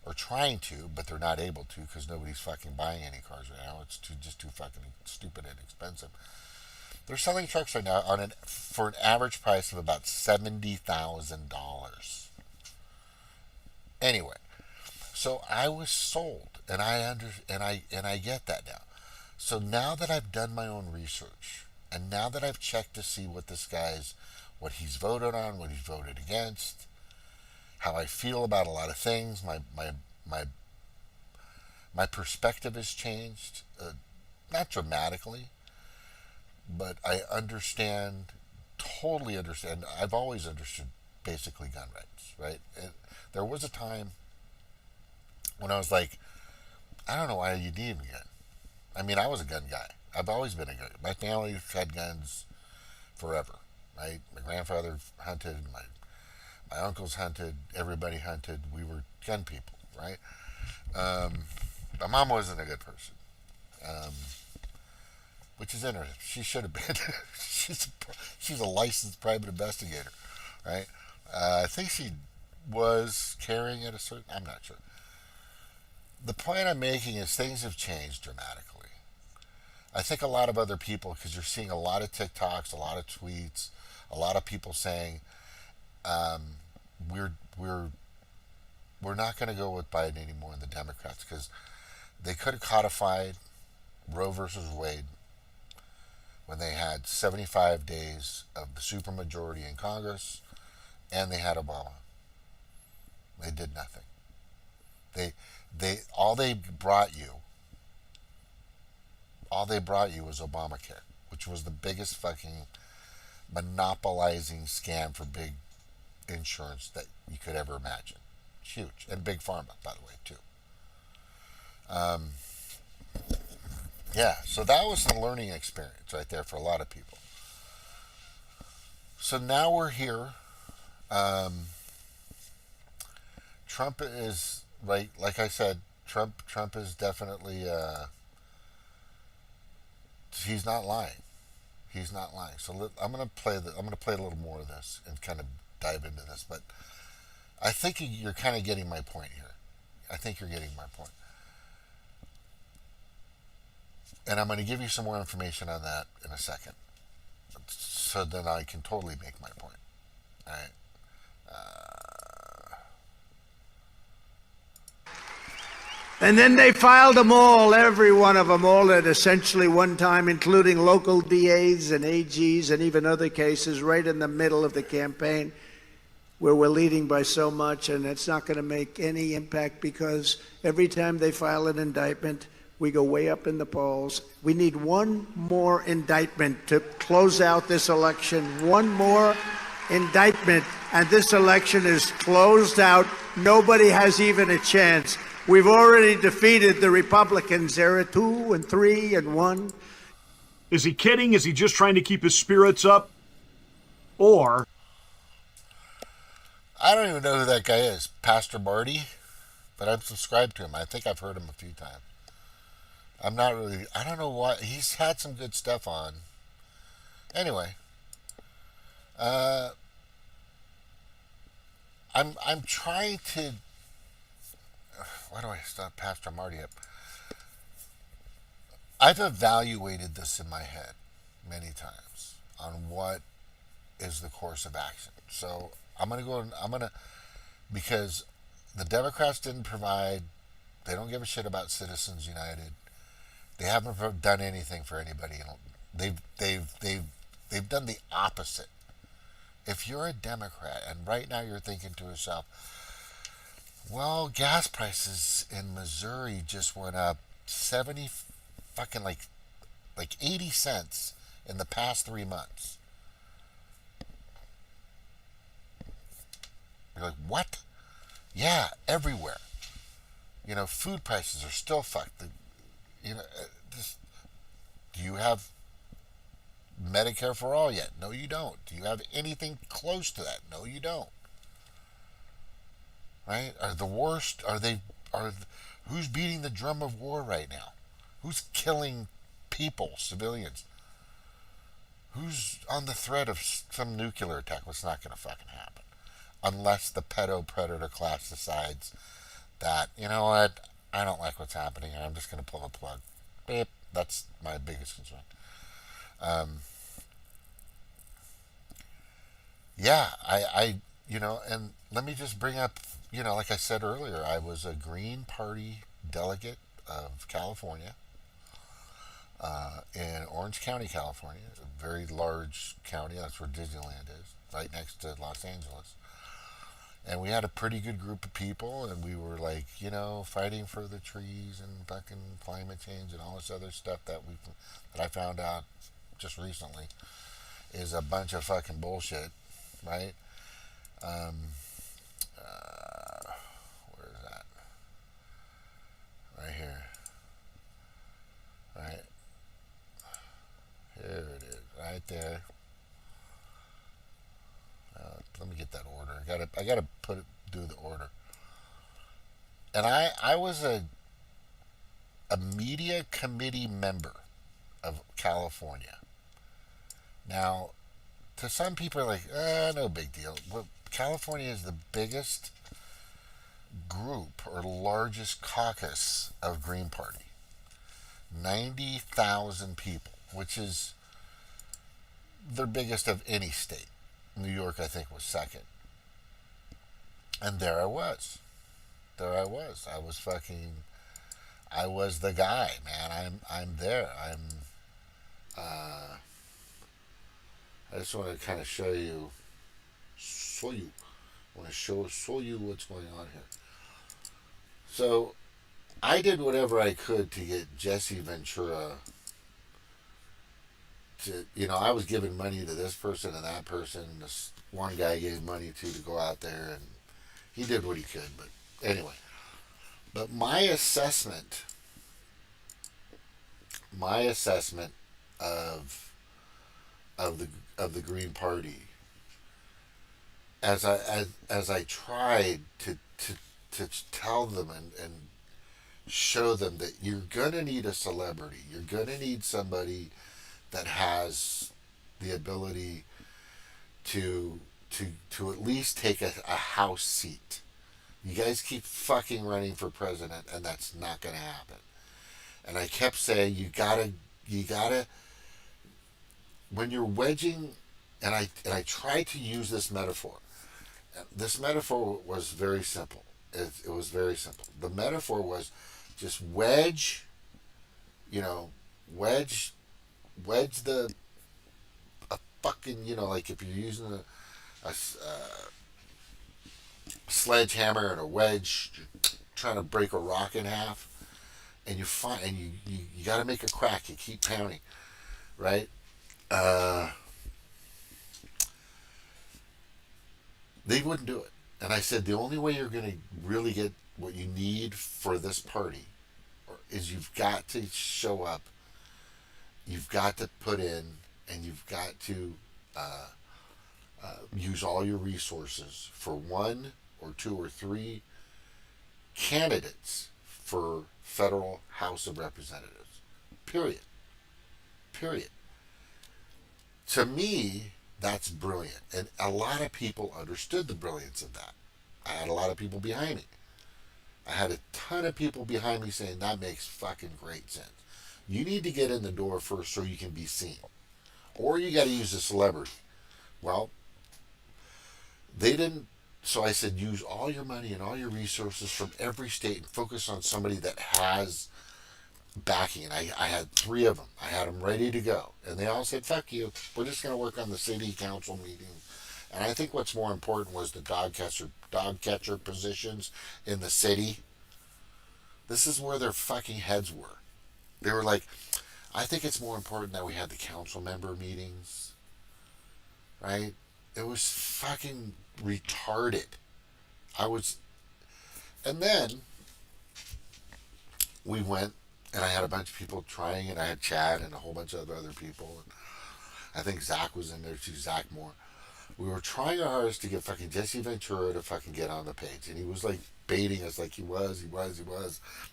B: or trying to, but they're not able to because nobody's fucking buying any cars right now. It's just too fucking stupid and expensive. They're selling trucks right now for an average price of about $70,000. Anyway, so I was sold, and I get that now. So now that I've done my own research, and now that I've checked to see what he's voted on, what he's voted against, how I feel about a lot of things, my perspective has changed, not dramatically, but I totally understand. I've always understood basically gun rights, right? There was a time when I was like, I don't know why you need a gun. I mean, I was a gun guy. I've always been a gun. My family's had guns forever, right? My grandfather hunted. My uncles hunted. Everybody hunted. We were gun people, right? My mom wasn't a good person, which is interesting. She should have been. she's a licensed private investigator, right? I think she was carrying at a certain. I'm not sure. The point I'm making is things have changed dramatically. I think a lot of other people, because you're seeing a lot of TikToks, a lot of tweets, a lot of people saying, um, we're we're we're not going to go with Biden anymore and the Democrats because they could have codified Roe versus Wade when they had 75 days of the supermajority in Congress, and they had Obama. They did nothing. All they brought you was Obamacare, which was the biggest fucking monopolizing scam for big insurance that you could ever imagine. It's huge. And big pharma, by the way, too. Yeah, so that was a learning experience right there for a lot of people. So now we're here. Um, Trump is right, like I said. Trump is definitely. He's not lying. He's not lying. So I'm gonna play. I'm gonna play a little more of this and kind of dive into this. But I think you're kind of getting my point here. I think you're getting my point. And I'm going to give you some more information on that in a second, so then I can totally make my point. All right.
C: And then they filed them all, every one of them, all at essentially one time, including local DAs and AGs and even other cases right in the middle of the campaign where we're leading by so much, and it's not going to make any impact because every time they file an indictment, we go way up in the polls. We need one more indictment to close out this election. One more indictment, and this election is closed out. Nobody has even a chance. We've already defeated the Republicans. They're at 2 and 3 and 1.
D: Is he kidding? Is he just trying to keep his spirits up? Or...
B: I don't even know who that guy is, Pastor Marty, but I'm subscribed to him. I think I've heard him a few times. I'm not really. I don't know why. He's had some good stuff on. Anyway, I'm trying to. Why do I stop Pastor Marty up? I've evaluated this in my head many times on what is the course of action. So I'm gonna because the Democrats didn't provide. They don't give a shit about Citizens United. They haven't done anything for anybody. They've done the opposite. If you're a Democrat and right now you're thinking to yourself, well, gas prices in Missouri just went up 70 fucking like 80 cents in the past 3 months. You're like, what? Yeah, everywhere. You know, food prices are still fucked. Do you have Medicare for all yet? No, you don't. Do you have anything close to that? No, you don't. Right? Are the worst? Who's beating the drum of war right now? Who's killing people, civilians? Who's on the threat of some nuclear attack? Well, it's not going to fucking happen. Unless the Pedo-Predator Class decides that, you know what, I don't like what's happening and I'm just going to pull the plug. Beep. That's my biggest concern. Yeah, and let me just bring up, like I said earlier, I was a Green Party delegate of California, in Orange County, California. It's a very large county. That's where Disneyland is, right next to Los Angeles. And we had a pretty good group of people, and we were like, fighting for the trees and fucking climate change and all this other stuff that I found out just recently is a bunch of fucking bullshit, right? Where is that? Right here. Right. Here it is, right there. Let me get that order. I gotta do the order. And I was a media committee member of California. Now, to some people are like, no big deal. But California is the biggest group or largest caucus of Green Party. 90,000 people, which is their biggest of any state. New York, I think, was second. And there I was. I was the guy, man. I'm there. I just want to kind of show you what's going on here. So, I did whatever I could to get Jesse Ventura to, I was giving money to this person and that person. This one guy gave money to go out there, and he did what he could. But anyway, my assessment my assessment of of the of the Green Party, as I tried to tell them and show them that you're gonna need a celebrity, you're gonna need somebody that has the ability to to at least take a house seat. You guys keep fucking running for president, and that's not gonna happen. And I kept saying, you gotta, when you're wedging, and I tried to use this metaphor. This metaphor was very simple. It was very simple. The metaphor was just wedge, you know, wedge, wedge the a fucking, like if you're using a sledgehammer and a wedge, trying to break a rock in half, and you find and you got to make a crack. You keep pounding, right? They wouldn't do it. And I said, the only way you're going to really get what you need for this party is you've got to show up, you've got to put in, and you've got to use all your resources for one or two or three candidates for federal House of Representatives. Period. Period. To me, that's brilliant. And a lot of people understood the brilliance of that. I had a lot of people behind me. I had a ton of people behind me saying that makes fucking great sense. You need to get in the door first so you can be seen. Or you got to use a celebrity. Well, they didn't. So I said, use all your money and all your resources from every state and focus on somebody that has backing. And I had three of them. I had them ready to go. And they all said, fuck you. We're just going to work on the city council meetings. And I think what's more important was the dog catcher positions in the city. This is where their fucking heads were. They were like, I think it's more important that we had the council member meetings. Right? It was fucking retarded. And then we went, and I had a bunch of people trying, and I had Chad and a whole bunch of other people. And I think Zach was in there too, Zach Moore. We were trying our hardest to get fucking Jesse Ventura to fucking get on the page. And he was like baiting us like he was.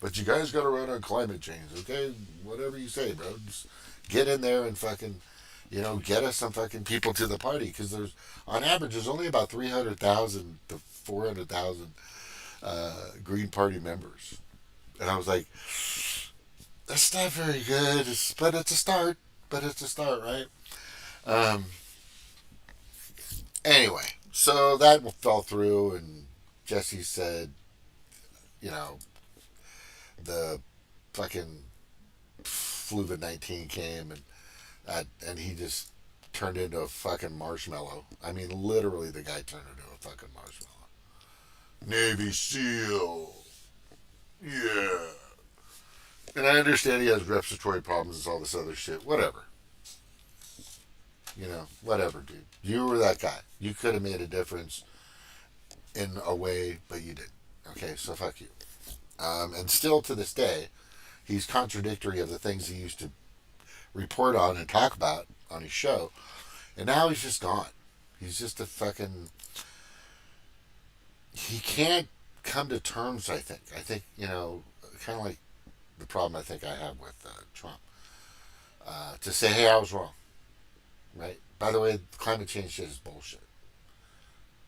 B: But you guys gotta run on climate change, okay? Whatever you say, bro. Just get in there and fucking, get us some fucking people to the party. Because on average, there's only about 300,000 to 400,000 Green Party members. And I was like, that's not very good, but it's a start. Right? Anyway, so that fell through, and Jesse said, the fucking Fluvid-19 came, and he just turned into a fucking marshmallow. I mean, literally, the guy turned into a fucking marshmallow. Navy SEAL. Yeah. And I understand he has respiratory problems and all this other shit. Whatever. Whatever, dude. You were that guy. You could have made a difference in a way, but you didn't. Okay, so fuck you. And still to this day, he's contradictory of the things he used to report on and talk about on his show. And now he's just gone. He's just a fucking... He can't come to terms, I think. I think, kind of like the problem I think I have with Trump. To say, hey, I was wrong. Right? By the way, climate change shit is bullshit.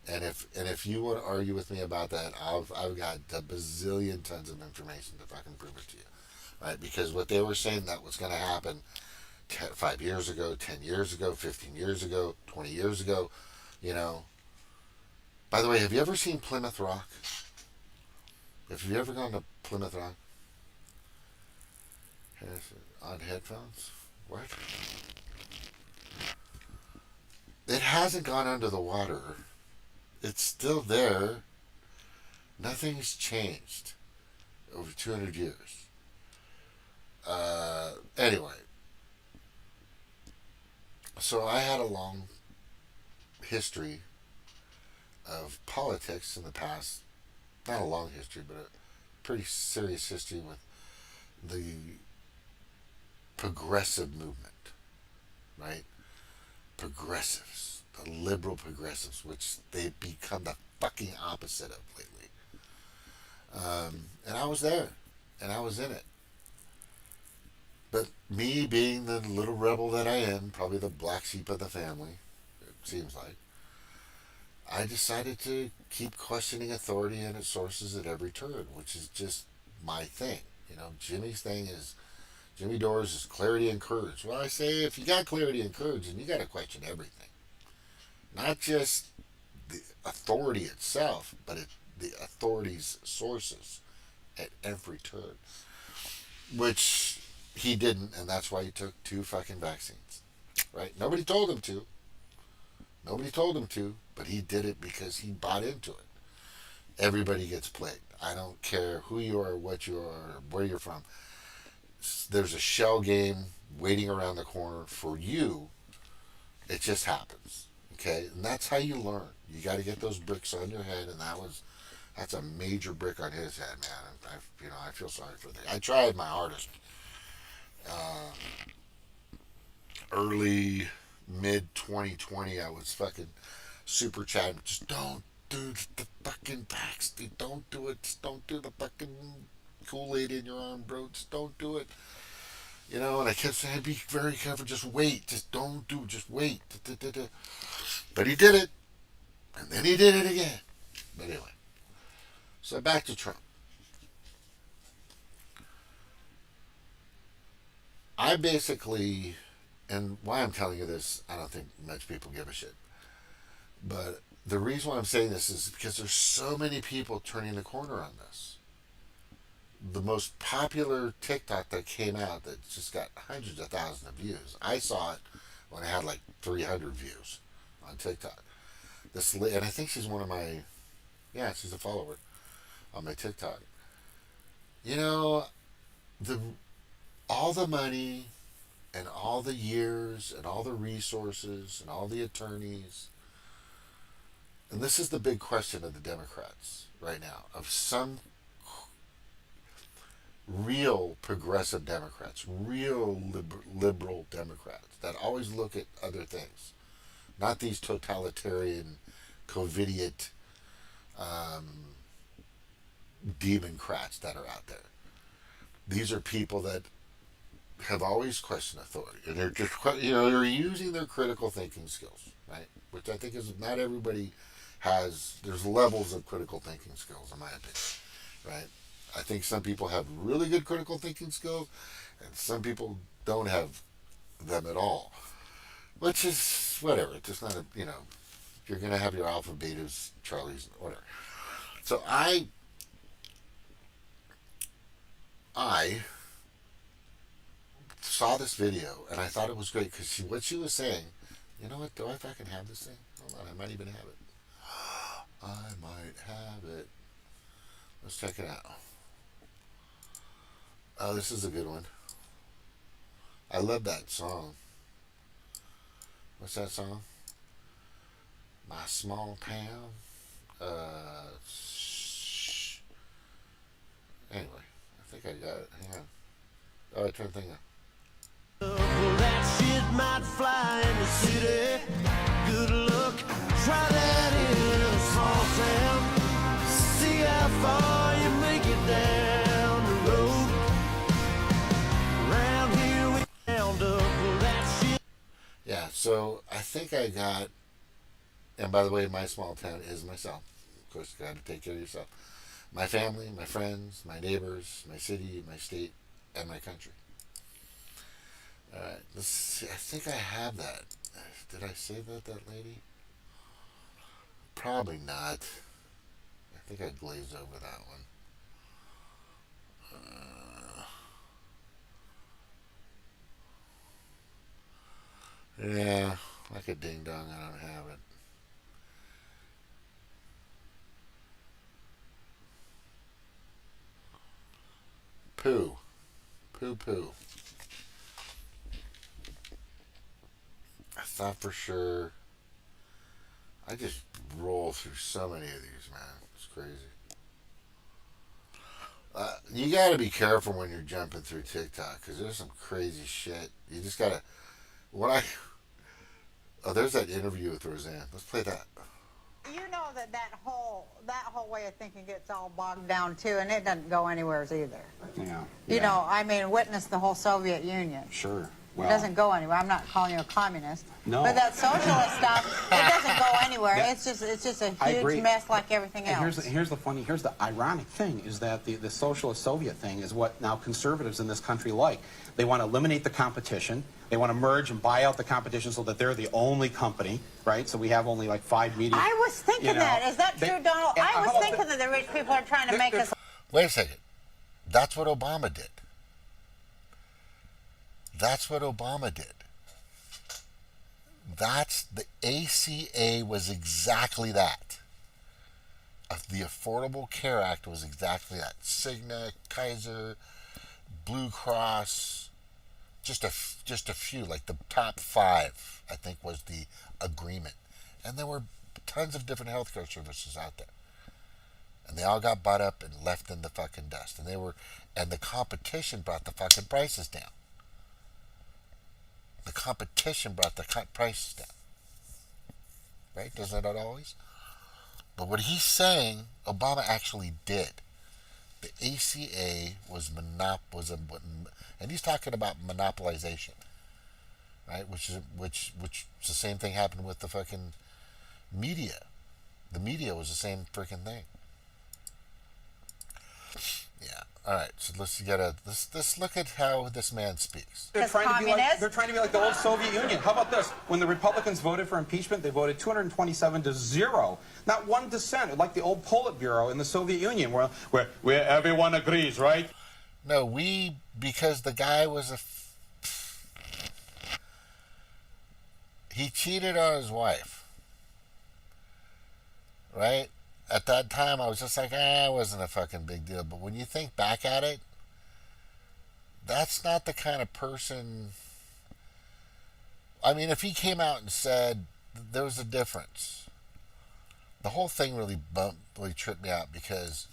B: And if you want to argue with me about that, I've got a bazillion tons of information to fucking prove it to you. Right? Because what they were saying that was going to happen 5 years ago, 10 years ago, 15 years ago, 20 years ago, By the way, have you ever seen Plymouth Rock? Have you ever gone to Plymouth Rock? On headphones? What? It hasn't gone under the water. It's still there. Nothing's changed over 200 years. Anyway. So I had a long history of politics in the past. Not a long history, but a pretty serious history with the progressive movement, right? Progressives, the liberal progressives, which they've become the fucking opposite of lately. And I was there, and I was in it. But me being the little rebel that I am, probably the black sheep of the family, it seems like, I decided to keep questioning authority and its sources at every turn, which is just my thing. You know, Jimmy Dore's is clarity and courage. Well, I say if you got clarity and courage, then you got to question everything. Not just the authority itself, but the authority's sources at every turn. Which he didn't, and that's why he took 2 fucking vaccines. Right? Nobody told him to. Nobody told him to, but he did it because he bought into it. Everybody gets plagued. I don't care who you are, what you are, where you're from. There's a shell game waiting around the corner for you. It just happens. Okay? And that's how you learn. You got to get those bricks on your head, and that's a major brick on his head, man. I feel sorry for that. I tried my hardest. Early, mid 2020, I was fucking super chatting. Just don't do the fucking vax. Don't do it. Just don't do the fucking Kool-Aid in your arm, bro. Just don't do it. You know, and I kept saying, be very careful. Just wait. Just don't do it. Just wait. But he did it. And then he did it again. But anyway. So back to Trump. I basically, and why I'm telling you this, I don't think much people give a shit. But the reason why I'm saying this is because there's so many people turning the corner on this. The most popular TikTok that came out that just got hundreds of thousands of views. I saw it when I had like 300 views on TikTok. And I think she's one of my, she's a follower on my TikTok. You know, all the money and all the years and all the resources and all the attorneys, and this is the big question of the Democrats right now, of some real progressive Democrats, real liberal Democrats that always look at other things, not these totalitarian, covidiot democrats that are out there. These are people that have always questioned authority, and they're just they're using their critical thinking skills, right? Which I think is not everybody has. There's levels of critical thinking skills, in my opinion, right? I think some people have really good critical thinking skills, and some people don't have them at all. Which is whatever. It's just not you're gonna have your alpha, betas, Charlies, whatever. So I saw this video and I thought it was great because what she was saying. You know what? Do I fucking have this thing? Hold on, I might even have it. I might have it. Let's check it out. Oh, this is a good one. I love that song. What's that song? My Small Town. Anyway, I think I got it. Hang on. Oh, I turned the thing on.
E: Well, that shit might fly in the city. Good luck. Try that in a small town. See how far you make it down the road. Around here we found up. Well, that shit.
B: Yeah, so I think I got. And by the way, my small town is myself. Of course, you got to take care of yourself. My family, my friends, my neighbors, my city, my state, and my country. Alright, let's see. I think I have that. Did I save that lady? Probably not. I think I glazed over that one. Yeah, like a ding dong, I don't have it. Poo. Poo. I thought for sure. I just roll through so many of these, man. It's crazy. You gotta be careful when you're jumping through TikTok because there's some crazy shit. You just gotta. Oh, there's that interview with Roseanne. Let's play that.
F: You know that whole way of thinking gets all bogged down too, and it doesn't go anywhere either.
G: Yeah.
F: You know, I mean, witness the whole Soviet Union.
G: Sure.
F: It doesn't go anywhere. I'm not calling you a communist.
G: No.
F: But that socialist stuff, it doesn't go anywhere. It's just a huge mess like everything else.
G: Here's the ironic thing is that the socialist Soviet thing is what now conservatives in this country like. They want to eliminate the competition. They want to merge and buy out the competition so that they're the only company, right? So we have only like 5 media.
F: I was thinking that. Is that true, Donald? I was thinking that the rich people are trying to make us.
B: Wait a second. That's what Obama did. That's what Obama did. That's the ACA was exactly that. The Affordable Care Act was exactly that. Cigna, Kaiser, Blue Cross, just a few, like the top 5, I think, was the agreement. And there were tons of different healthcare services out there. And they all got bought up and left in the fucking dust. And the competition brought the fucking prices down. The competition brought the prices down. Right? Doesn't it always? But what he's saying, Obama actually did. The ACA and he's talking about monopolization, right? Which is the same thing happened with the fucking media. The media was the same freaking thing. Yeah. All right. So let's look at how this man speaks.
G: They're trying to be like the old Soviet Union. How about this? When the Republicans voted for impeachment, they voted 227 to 0. Not one dissent, like the old Politburo in the Soviet Union, where everyone agrees, right?
B: No, because the guy was he cheated on his wife, right? At that time, I was just like, it wasn't a fucking big deal. But when you think back at it, that's not the kind of person. I mean, if he came out and said there was a difference, the whole thing really tripped me out because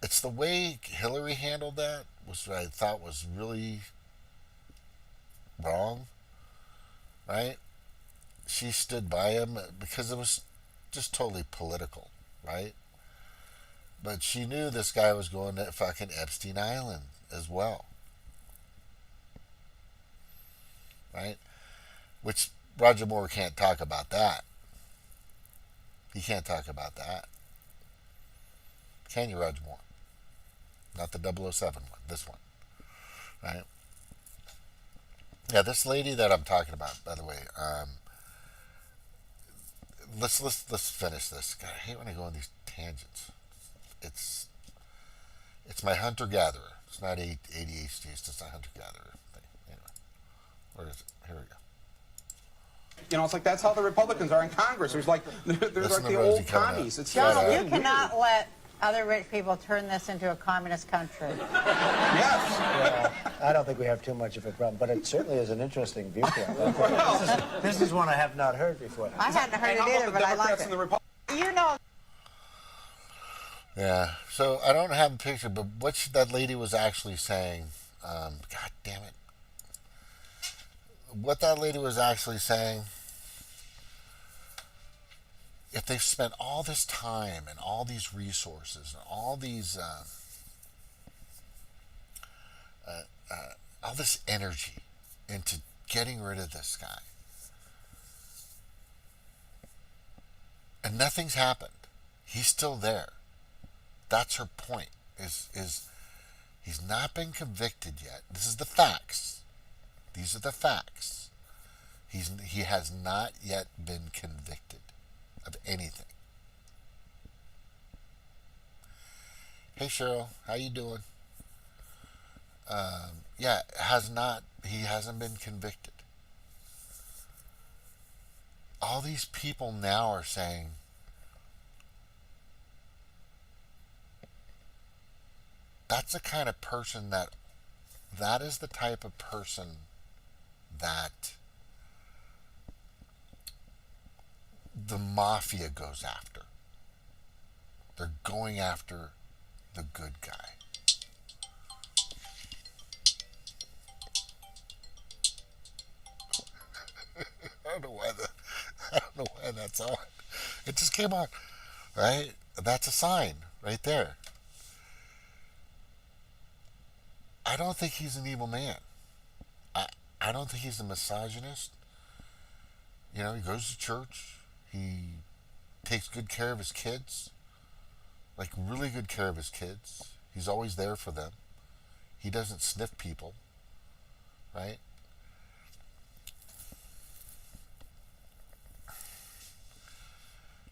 B: it's the way Hillary handled that was what I thought was really wrong, right? She stood by him because it was just totally political, right? But she knew this guy was going to fucking Epstein Island as well, right? Which Roger Moore can't talk about that. He can't talk about that. Can you, Roger Moore? Not the 007 one, this one, right? Yeah, this lady that I'm talking about, by the way, let's finish this. God, I hate when I go on these tangents. It's my hunter-gatherer. It's not ADHD. It's just a hunter-gatherer thing. Anyway, where is it? Here we go.
G: You know, it's like that's how the Republicans are in Congress. There's like the old commies. It's
F: Donald, you cannot let other rich people turn this into a communist country.
G: Yes.
H: Well, I don't think we have too much of a problem, but it certainly is an interesting viewpoint. This is one I have not heard before.
F: I hadn't heard it either, but I like it. You know.
B: Yeah, so I don't have a picture, but what that lady was actually saying, God damn it. What that lady was actually saying, if they've spent all this time and all these resources and all these, all this energy into getting rid of this guy, and nothing's happened, he's still there. That's her point. Is he's not been convicted yet. This is the facts. These are the facts. He has not yet been convicted of anything. Hey Cheryl, how you doing? Yeah, he hasn't been convicted. All these people now are saying, that's the kind of person that is the type of person that the mafia goes after. They're going after the good guy. I don't know why I don't know why that's on. It just came on, right? That's a sign right there. I don't think he's an evil man. I I don't think he's a misogynist. You know, he goes to church. He takes good care of his kids, like really good care of his kids. He's always there for them. He doesn't sniff people, right?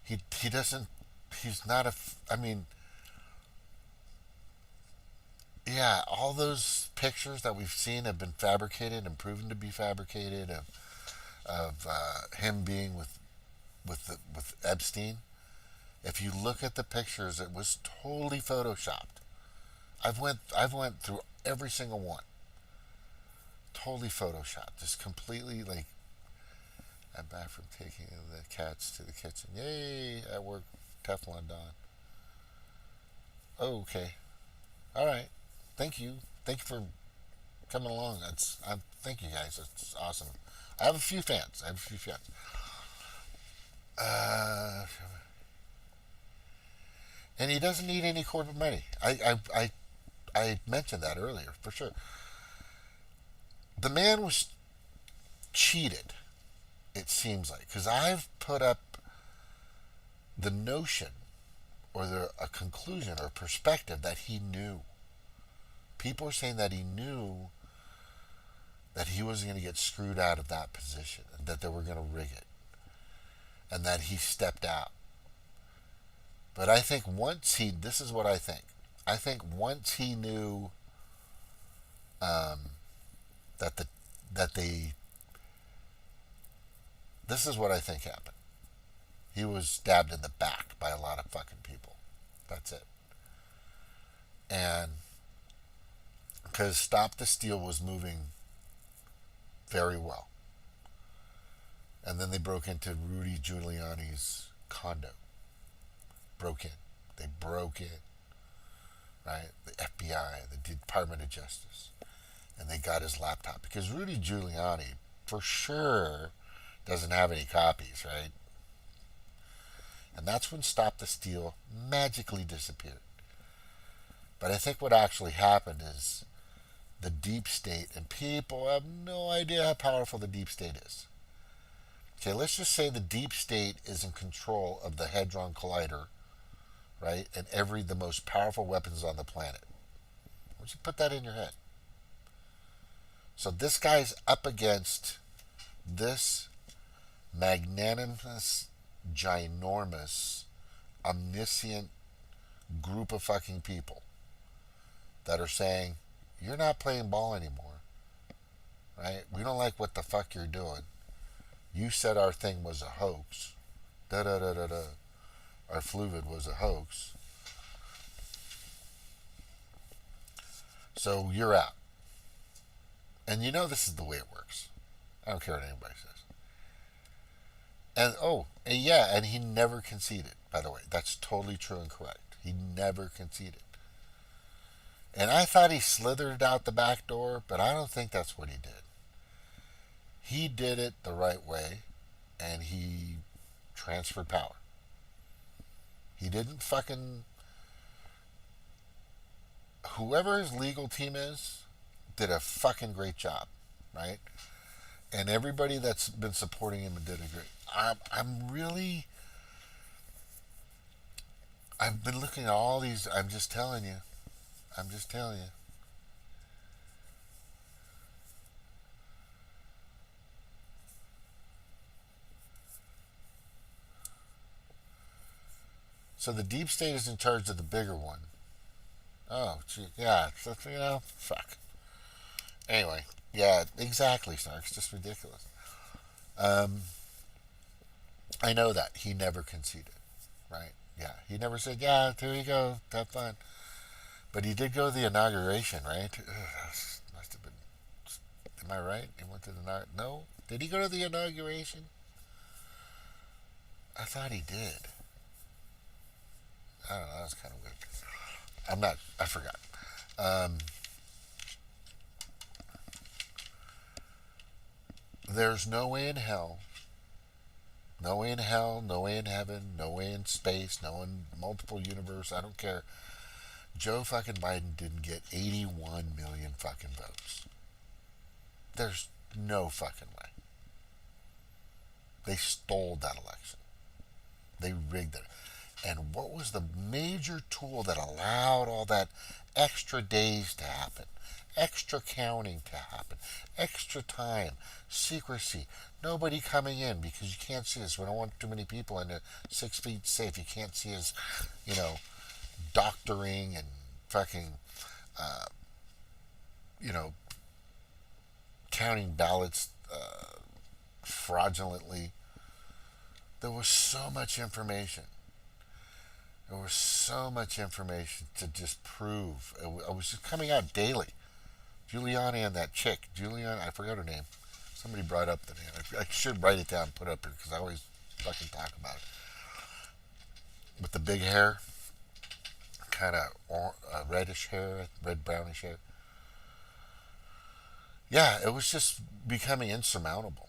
B: He doesn't. He's not a. I mean, yeah, all those pictures that we've seen have been fabricated and proven to be fabricated of him being with Epstein. If you look at the pictures, it was totally photoshopped. I've went through every single one. Totally photoshopped. Just completely like. I'm back from taking the cats to the kitchen. Yay! At work, Teflon Don. Oh, okay. All right. Thank you. Thank you for coming along. Thank you guys. It's awesome. I have a few fans. And he doesn't need any corporate money. I mentioned that earlier for sure. The man was cheated. It seems like, because I've put up the notion or a conclusion or perspective that he knew. People are saying that he knew that he wasn't going to get screwed out of that position and that they were going to rig it and that he stepped out. But I think this is what I think. I think once he knew this is what I think happened. He was stabbed in the back by a lot of fucking people. That's it. And because Stop the Steal was moving very well. And then they broke into Rudy Giuliani's condo. They broke in. Right? The FBI, the Department of Justice. And they got his laptop. Because Rudy Giuliani, for sure, doesn't have any copies, right? And that's when Stop the Steal magically disappeared. But I think what actually happened is the deep state, and people have no idea how powerful the deep state is. Okay, let's just say the deep state is in control of the Hadron Collider, right? And the most powerful weapons on the planet. Why don't you put that in your head? So this guy's up against this magnanimous, ginormous, omniscient group of fucking people that are saying, you're not playing ball anymore, right? We don't like what the fuck you're doing. You said our thing was a hoax. Da-da-da-da-da. Our fluid was a hoax. So you're out. And you know this is the way it works. I don't care what anybody says. And he never conceded, by the way. That's totally true and correct. He never conceded. And I thought he slithered out the back door, but I don't think that's what he did. He did it the right way, and he transferred power. He didn't fucking... Whoever his legal team is did a fucking great job, right? And everybody that's been supporting him did a great... I've been looking at all these... I'm just telling you. So the deep state is in charge of the bigger one. Oh, gee, yeah, so, fuck. Anyway, yeah, exactly, Snark. It's just ridiculous. I know that. He never conceded, right? Yeah, he never said, yeah, here you go, have fun. But he did go to the inauguration, right? Must have been... Am I right? He went to the... No? Did he go to the inauguration? I thought he did. I don't know, that was kind of weird. I forgot. Um, there's no way in hell, no way in hell, no way in heaven, no way in space, no in multiple universe, I don't care. Joe fucking Biden didn't get 81 million fucking votes. There's no fucking way. They stole that election. They rigged it. And what was the major tool that allowed all that extra days to happen, extra counting to happen, extra time, secrecy, nobody coming in because you can't see us. We don't want too many people in the 6 feet safe. You can't see us, doctoring and fucking, you know, counting ballots fraudulently. There was so much information. There was so much information to just prove. It was just coming out daily. Giuliani and that chick, I forgot her name. Somebody brought up the name. I should write it down and put it up here because I always fucking talk about it. With the big hair, kind of reddish hair, red brownish hair. Yeah, it was just becoming insurmountable,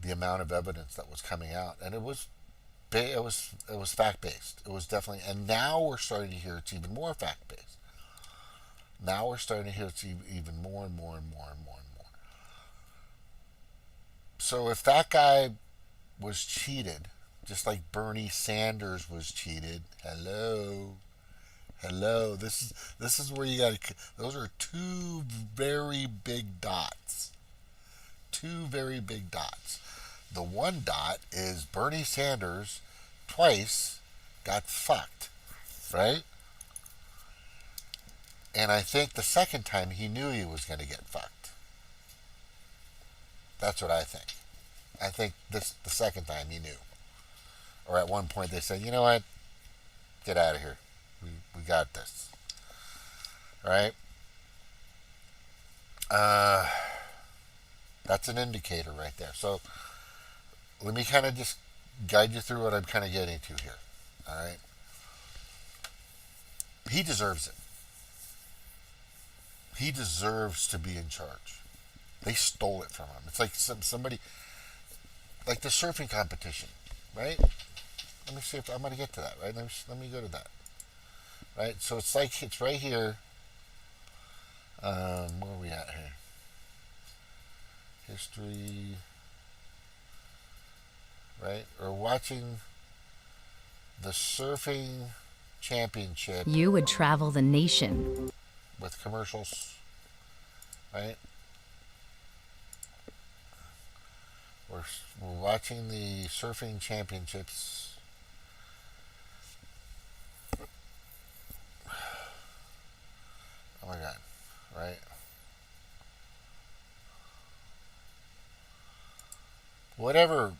B: the amount of evidence that was coming out, and it was fact based. It was definitely, and now we're starting to hear it's even more fact based. Now we're starting to hear it's even more and more and more and more and more. So if that guy was cheated, just like Bernie Sanders was cheated, hello, this is where you got to. Those are two very big dots. Two very big dots. The one dot is Bernie Sanders twice got fucked, right? And I think the second time he knew he was going to get fucked. That's what I think. I think the second time he knew. Or at one point they said, you know what? Get out of here. We got this. All right? That's an indicator right there. So let me kind of just guide you through what I'm kind of getting to here. All right? He deserves it. He deserves to be in charge. They stole it from him. It's like somebody, like the surfing competition, right? Let me see if I'm going to get to that, right? Let me go to that. Right? So it's like, it's right here. Where are we at here? History. Right? We're watching the surfing championship.
I: You would travel the nation.
B: With commercials. Right? We're watching the surfing championships. Oh my God. Right? Whatever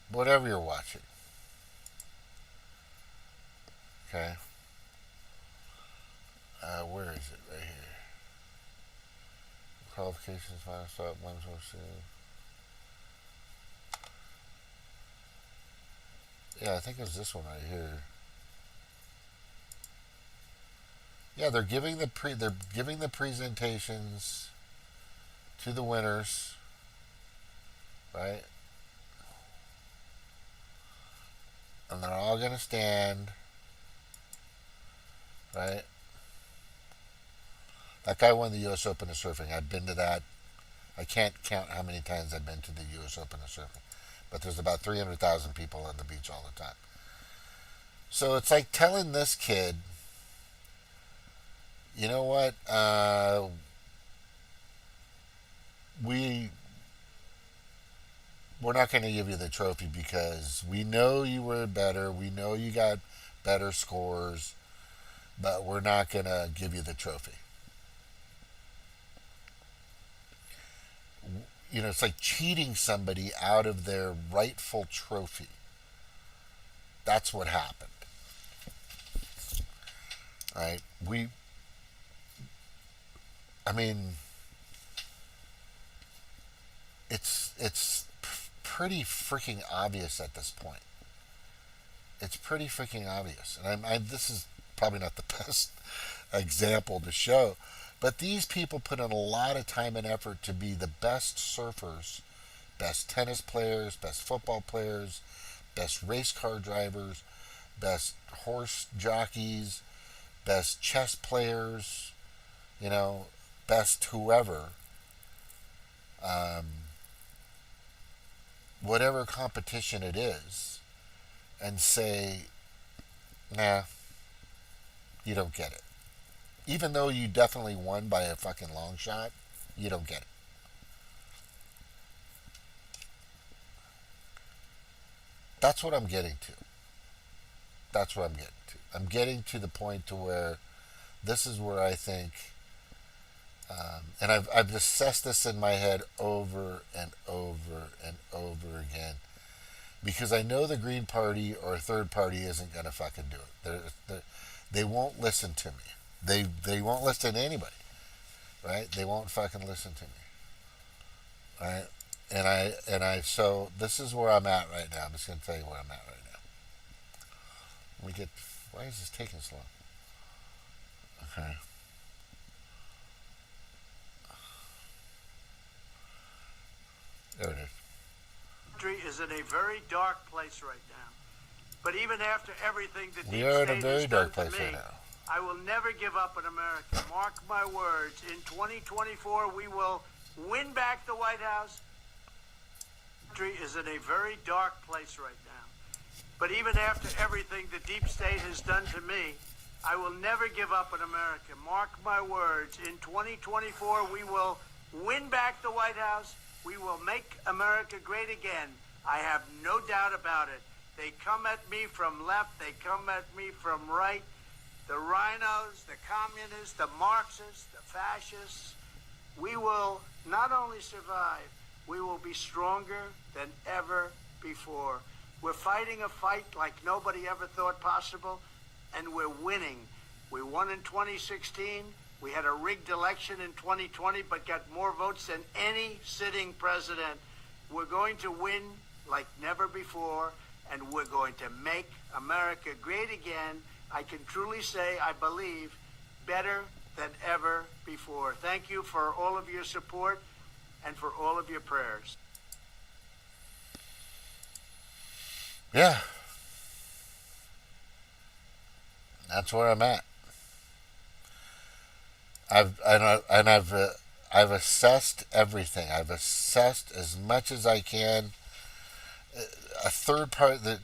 B: you're watching. Okay. Where is it? Right here. Qualifications, final stop, one source. Yeah, I think it was this one right here. Yeah, they're giving the presentations to the winners, right? And they're all gonna stand, right? That guy won the U.S. Open of surfing. I've been to that. I can't count how many times I've been to the U.S. Open of surfing, but there's about 300,000 people on the beach all the time. So it's like telling this kid, you know what, we're not going to give you the trophy because we know you were better, we know you got better scores, but we're not going to give you the trophy. You know, it's like cheating somebody out of their rightful trophy. That's what happened. Right? I mean, it's pretty freaking obvious at this point. It's pretty freaking obvious, and this is probably not the best example to show, but these people put in a lot of time and effort to be the best surfers, best tennis players, best football players, best race car drivers, best horse jockeys, best chess players, best whoever. Whatever competition it is, and say, nah, you don't get it. Even though you definitely won by a fucking long shot, you don't get it. That's what I'm getting to. That's what I'm getting to. I'm getting to the point to where this is where I think, and I've assessed this in my head over and over and over again, because I know the Green Party or a third party isn't going to fucking do it. They won't listen to me. They won't listen to anybody, right? They won't fucking listen to me, right? And I so this is where I'm at right now. I'm just going to tell you where I'm at right now. Why is this taking so long? Okay. There it is.
C: Country is in a very dark place right now. But even after everything the
B: We
C: deep
B: are in a
C: state
B: very
C: has
B: dark
C: done to
B: place
C: me,
B: right now.
C: I will never give up on America. Mark my words. In 2024, we will win back the White House. Country is in a very dark place right now. But even after everything the deep state has done to me, I will never give up on America. Mark my words. In 2024, we will win back the White House. We will make America great again. I have no doubt about it. They come at me from left. They come at me from right. The rhinos, the communists, the Marxists, the fascists. We will not only survive, we will be stronger than ever before. We're fighting a fight like nobody ever thought possible, and we're winning. We won in 2016. We had a rigged election in 2020, but got more votes than any sitting president. We're going to win like never before, and we're going to make America great again. I can truly say, I believe, better than ever before. Thank you for all of your support and for all of your prayers.
B: Yeah. That's where I'm at. I've assessed everything. I've assessed as much as I can. A third part, the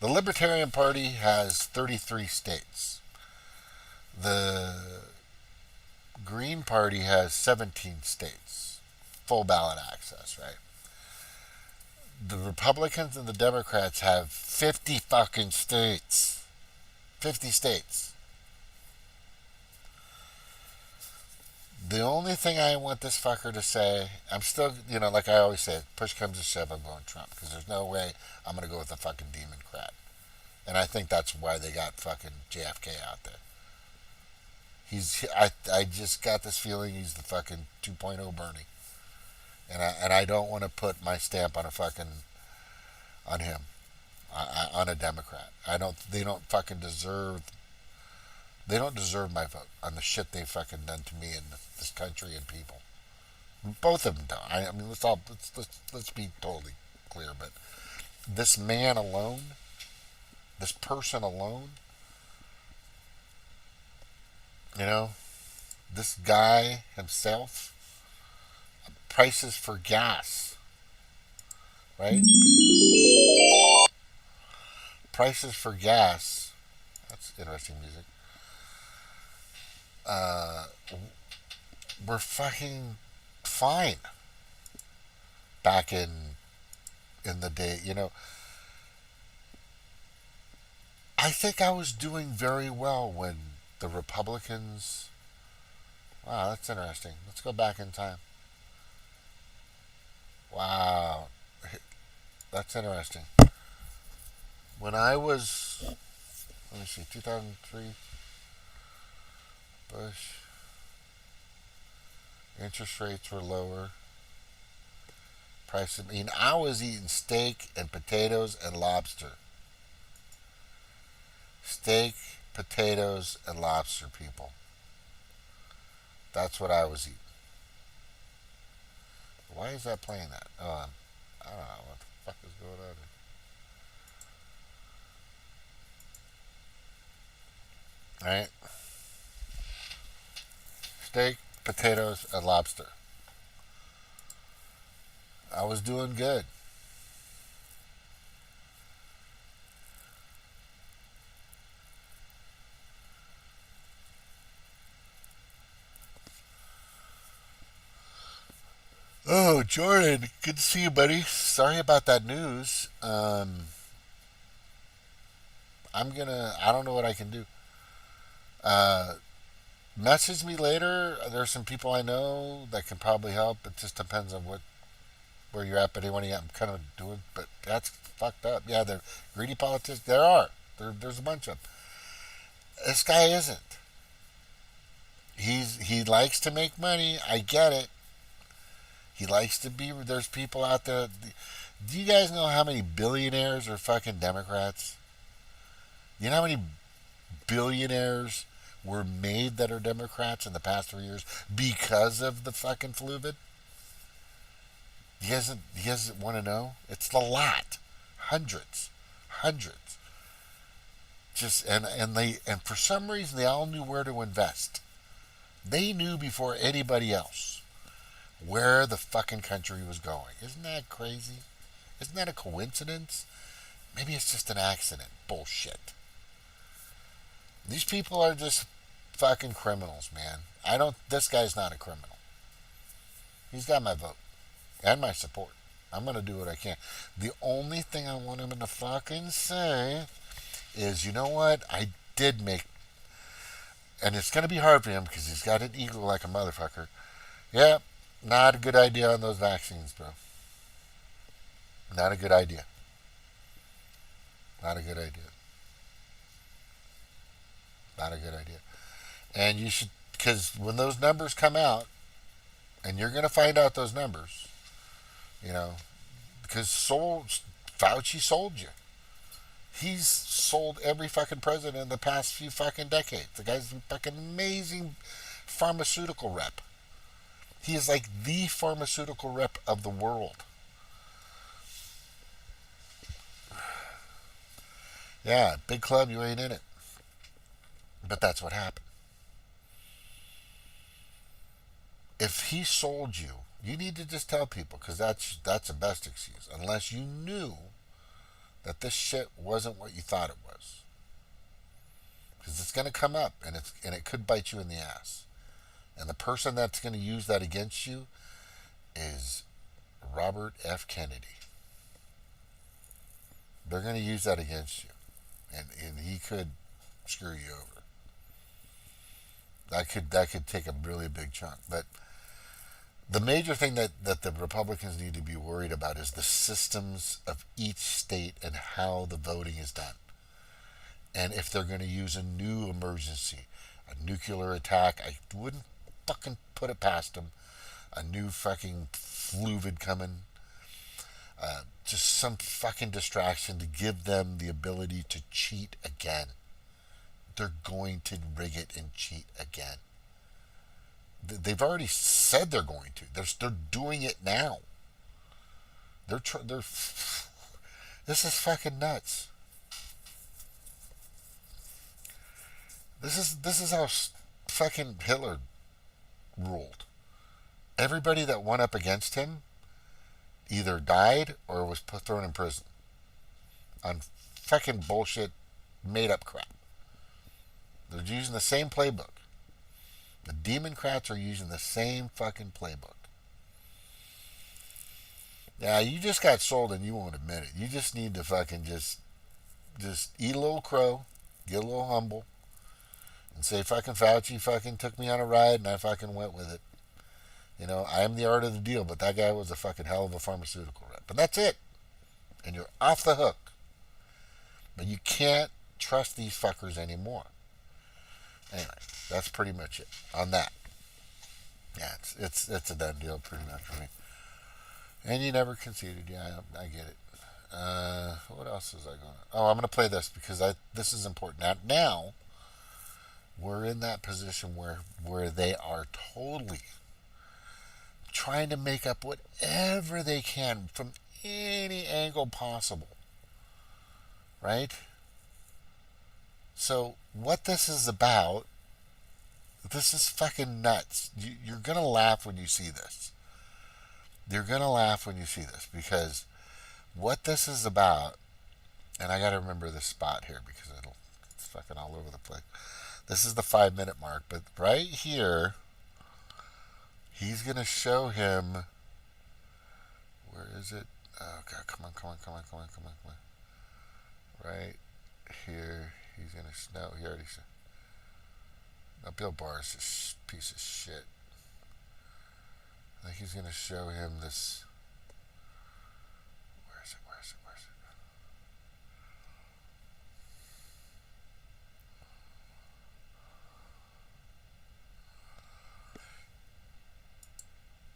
B: Libertarian Party has 33 states. The Green Party has 17 states, full ballot access, right? The Republicans and the Democrats have 50 fucking states. 50 states. The only thing I want this fucker to say, I'm still, like I always say, push comes to shove, I'm going Trump, because there's no way I'm going to go with a fucking Democrat. And I think that's why they got fucking JFK out there. I just got this feeling he's the fucking 2.0 Bernie. And I don't want to put my stamp on on him, on a Democrat. They don't deserve my vote on the shit they've fucking done to me and this country and people. Both of them don't. I mean, let's be totally clear. But this man alone, this person alone, this guy himself, prices for gas, right? Prices for gas. That's interesting music. We're fucking fine back in the day. I think I was doing very well when the Republicans. Wow, that's interesting. Let's go back in time. Wow, that's interesting. When I was, let me see, 2003, Bush, interest rates were lower. I was eating steak and potatoes and lobster. Steak, potatoes, and lobster, people. That's what I was eating. Why is that playing that? Oh, I don't know what the fuck is going on here. Alright. Steak, potatoes, and lobster. I was doing good. Oh, Jordan, good to see you, buddy. Sorry about that news. I don't know what I can do. Message me later. There's some people I know that can probably help. It just depends on where you're at. But anyway, I'm kind of doing. But that's fucked up. Yeah, they're greedy politicians. There's a bunch of them. This guy isn't. He likes to make money. I get it. He likes to be. There's people out there. Do you guys know how many billionaires are fucking Democrats? You know how many billionaires were made that are Democrats in the past 3 years because of the fucking fluvid? You guys want to know? It's a lot. Hundreds. Just and for some reason they all knew where to invest. They knew before anybody else where the fucking country was going. Isn't that crazy? Isn't that a coincidence? Maybe it's just an accident. Bullshit. These people are just fucking criminals, man. This guy's not a criminal. He's got my vote and my support. I'm going to do what I can. The only thing I want him to fucking say is, you know what? I did make, and it's going to be hard for him because he's got an ego like a motherfucker. Yeah, not a good idea on those vaccines, bro. Not a good idea. Not a good idea. Not a good idea. And you should, because when those numbers come out, and you're going to find out those numbers, because Fauci sold you. He's sold every fucking president in the past few fucking decades. The guy's a fucking amazing pharmaceutical rep. He is like the pharmaceutical rep of the world. Yeah, big club, you ain't in it. But that's what happened. If he sold you, you need to just tell people, because that's the best excuse. Unless you knew that this shit wasn't what you thought it was. Because it's going to come up, and it could bite you in the ass. And the person that's going to use that against you is Robert F. Kennedy. They're going to use that against you. And he could screw you over. That could take a really big chunk. But the major thing that the Republicans need to be worried about is the systems of each state and how the voting is done. And if they're going to use a new emergency, a nuclear attack, I wouldn't fucking put it past them. A new fucking fluvid coming. Just some fucking distraction to give them the ability to cheat again. They're going to rig it and cheat again. They've already said they're going to. They're doing it now. This is fucking nuts. This is how fucking Hitler ruled. Everybody that went up against him either died or was thrown in prison on fucking bullshit, made up crap. They're using the same playbook. The Democrats are using the same fucking playbook. Yeah, you just got sold and you won't admit it. You just need to fucking just eat a little crow, get a little humble, and say fucking Fauci fucking took me on a ride and I fucking went with it. I am the art of the deal, but that guy was a fucking hell of a pharmaceutical rep. But that's it. And you're off the hook. But you can't trust these fuckers anymore. Anyway, that's pretty much it on that. Yeah, it's a done deal pretty much for me. And you never conceded. Yeah, I get it. What else was I going to... Oh, I'm going to play this because this is important. Now, we're in that position where they are totally trying to make up whatever they can from any angle possible, right? So what this is about, this is fucking nuts. You're gonna laugh when you see this. You're gonna laugh when you see this, because what this is about, and I gotta remember this spot here because it's fucking all over the place. This is the 5-minute mark, but right here, he's gonna show him. Where is it? Oh God, come on. Right here, he's gonna. No, he already said. Now Bill Barr is this piece of shit. I think he's gonna show him this. Where is it?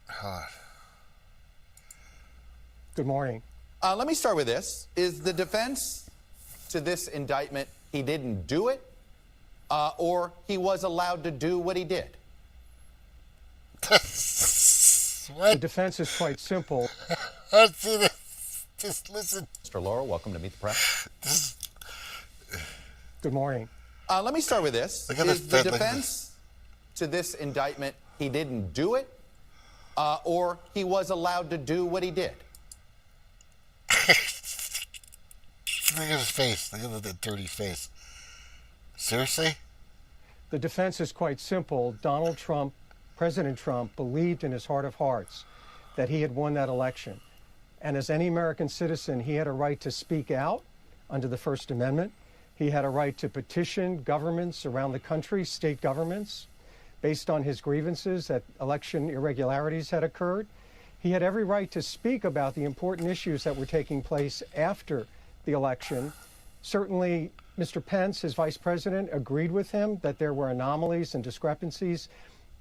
B: Hold on.
J: Good morning.
K: Let me start with this. Is the defense to this indictment he didn't do it, or he was allowed to do what he did?
J: The defense is quite simple.
B: Just listen.
K: Mr. Laurel, welcome to Meet the Press.
J: Good morning.
K: Let me start with this. Is the defense to this indictment he didn't do it, or he was allowed to do what he did?
B: Look at his face. Look at that dirty face. Seriously?
J: The defense is quite simple. Donald Trump, President Trump, believed in his heart of hearts that he had won that election. And as any American citizen, he had a right to speak out under the First Amendment. He had a right to petition governments around the country, state governments, based on his grievances that election irregularities had occurred. He had every right to speak about the important issues that were taking place after the election. Certainly, Mr. Pence, his vice president, agreed with him that there were anomalies and discrepancies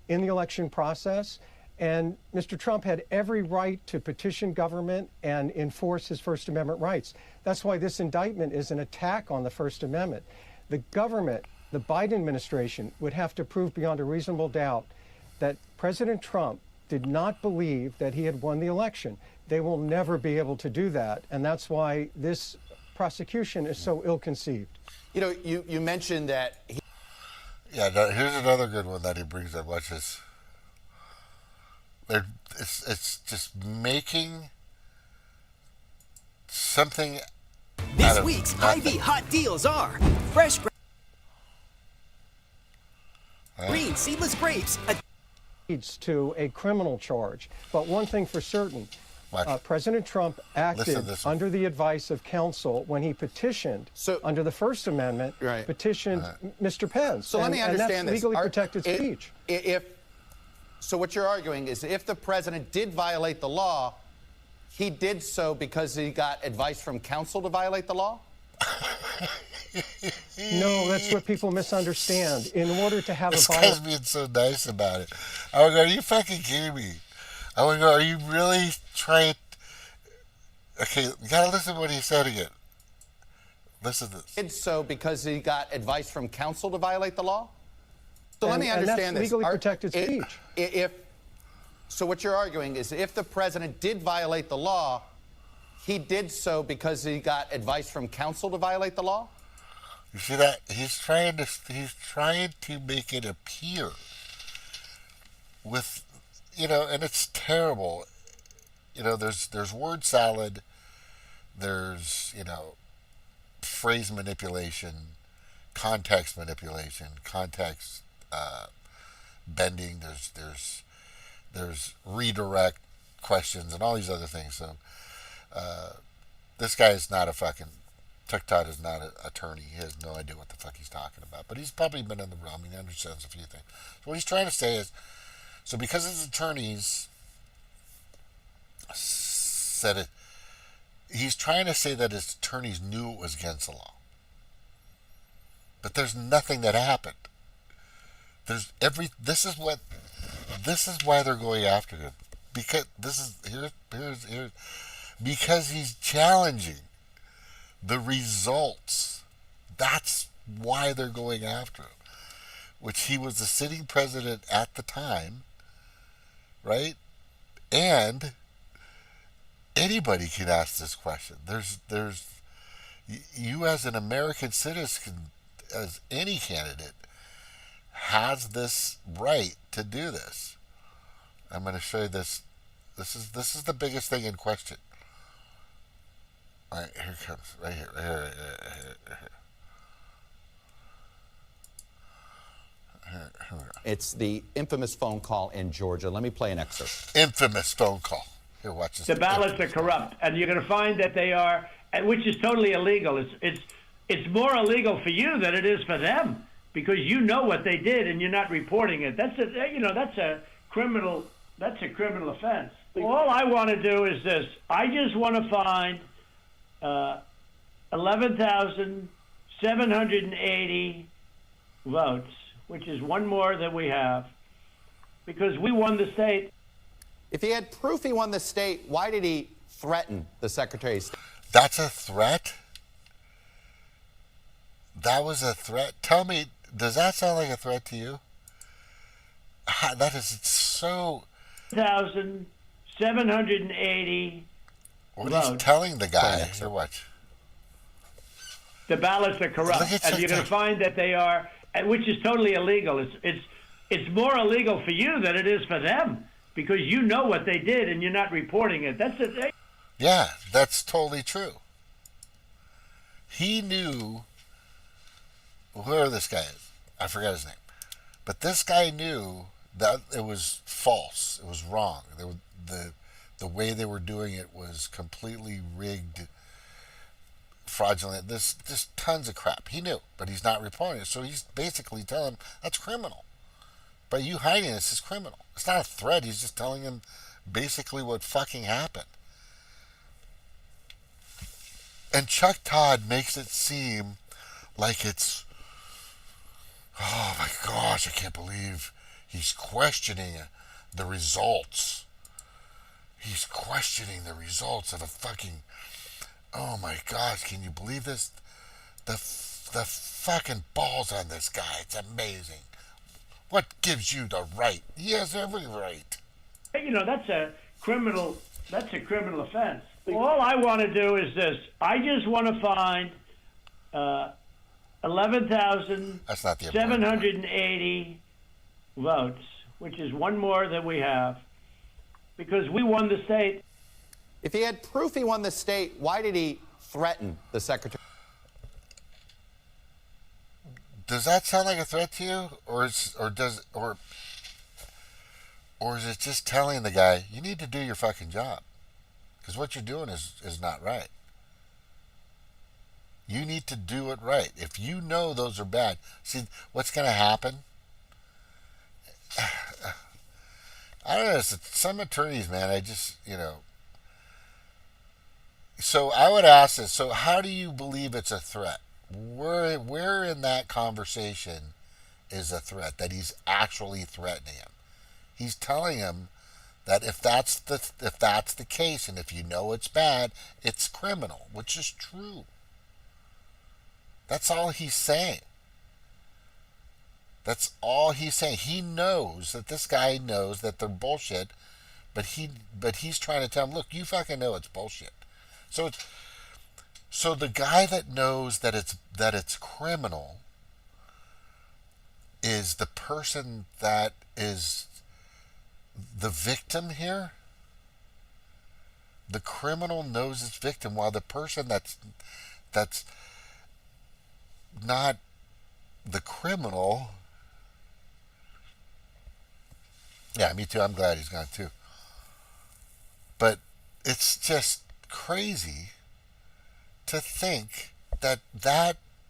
J: in the election process. And Mr. Trump had every right to petition government and enforce his First Amendment rights. That's why this indictment is an attack on the First Amendment. The government, the Biden administration, would have to prove beyond a reasonable doubt that President Trump did not believe that he had won the election. They will never be able to do that. And that's why this prosecution is so ill-conceived.
K: You know, you mentioned that he...
B: Yeah, here's another good one that he brings up. Watch this. It's just making something.
L: This week's Hy-Vee hot deals are fresh green seedless grapes.
J: Leads to a criminal charge. But one thing for certain, President Trump acted under the advice of counsel when he petitioned under the First Amendment, petitioned Mr. Pence.
K: So let me understand
J: and that's
K: this.
J: Legally protected speech.
K: So what you're arguing is if the president did violate the law, he did so because he got advice from counsel to violate the law?
J: No, that's what people misunderstand. In order to have
B: this
J: a
B: guy's being so nice about it. I would go, are you fucking kidding me? I would go, are you really trying? Okay, you gotta listen to what he said again. Listen to this.
K: Did so because he got advice from counsel to violate the law? So let me understand this.
J: Legally protected speech.
K: So what you're arguing is if the president did violate the law, he did so because he got advice from counsel to violate the law?
B: You see that? He's trying to make it appear with, you know, and it's terrible. You know, there's word salad, there's, you know, phrase manipulation, context manipulation, context bending, there's redirect questions and all these other things. So this guy is not a fucking, TikTok is not an attorney. He has no idea what the fuck he's talking about. But he's probably been in the realm. He understands a few things. So what he's trying to say is, so because his attorneys said it, he's trying to say that his attorneys knew it was against the law. But there's nothing that happened. This is why they're going after him. Because because he's challenging the results. That's why they're going after him. which he was the sitting president at the time, right? And anybody can ask this question. You as an American citizen, as any candidate, has this right to do this. I'm going to show you this. This is the biggest thing in question. All right, here it comes. Right here. Here we go.
K: It's the infamous phone call in Georgia. Let me play an excerpt.
B: Infamous phone call. Here, watch this.
M: The ballots are corrupt, and you're going to find that they are, which is totally illegal. It's more illegal for you than it is for them, because you know what they did and you're not reporting it. That's a criminal offense. All I want to do is this. I just want to find 11,780 votes, which is one more than we have, because we won the state.
K: If he had proof he won the state, why did he threaten the Secretary of State?
B: That's a threat? That was a threat? Tell me, does that sound like a threat to you? That is so...
M: 1,780
B: What
M: votes.
B: he's telling the guy, or what?
M: The ballots are corrupt, and you're going to find that they are, which is totally illegal. It's more illegal for you than it is for them, because you know what they did and you're not reporting it.
B: Yeah, that's totally true. He knew whoever this guy is. I forgot his name. But this guy knew that it was false. It was wrong. The way they were doing it was completely rigged, fraudulent. There's just tons of crap. He knew, but he's not reporting it. So he's basically telling him that's criminal. But you hiding this is criminal. It's not a threat. He's just telling him basically what fucking happened. And Chuck Todd makes it seem like it's, oh my gosh, I can't believe he's questioning the results. He's questioning the results of a fucking, oh my gosh, can you believe this? The fucking balls on this guy. It's amazing. What gives you the right? He has every right.
M: That's a criminal offense. All I want to do is this. I just want to find 11,780 votes, which is one more than we have, because we won the state.
K: If he had proof he won the state, why did he threaten the Secretary?
B: Does that sound like a threat to you, or is it just telling the guy you need to do your fucking job, because what you're doing is not right. You need to do it right. If you know those are bad, see what's going to happen. I don't know. Some attorneys, man. I just So I would ask this. So how do you believe it's a threat? Where in that conversation is a threat, that he's actually threatening him? He's telling him that if that's the case, and if you know it's bad, it's criminal, which is true. That's all he's saying. That's all he's saying. He knows that this guy knows that they're bullshit, but he's trying to tell him, look, you fucking know it's bullshit. So the guy that knows that it's criminal is the person that is the victim here. The criminal knows its victim, while the person that's not the criminal. Yeah, me too. I'm glad he's gone too. But it's just crazy to think that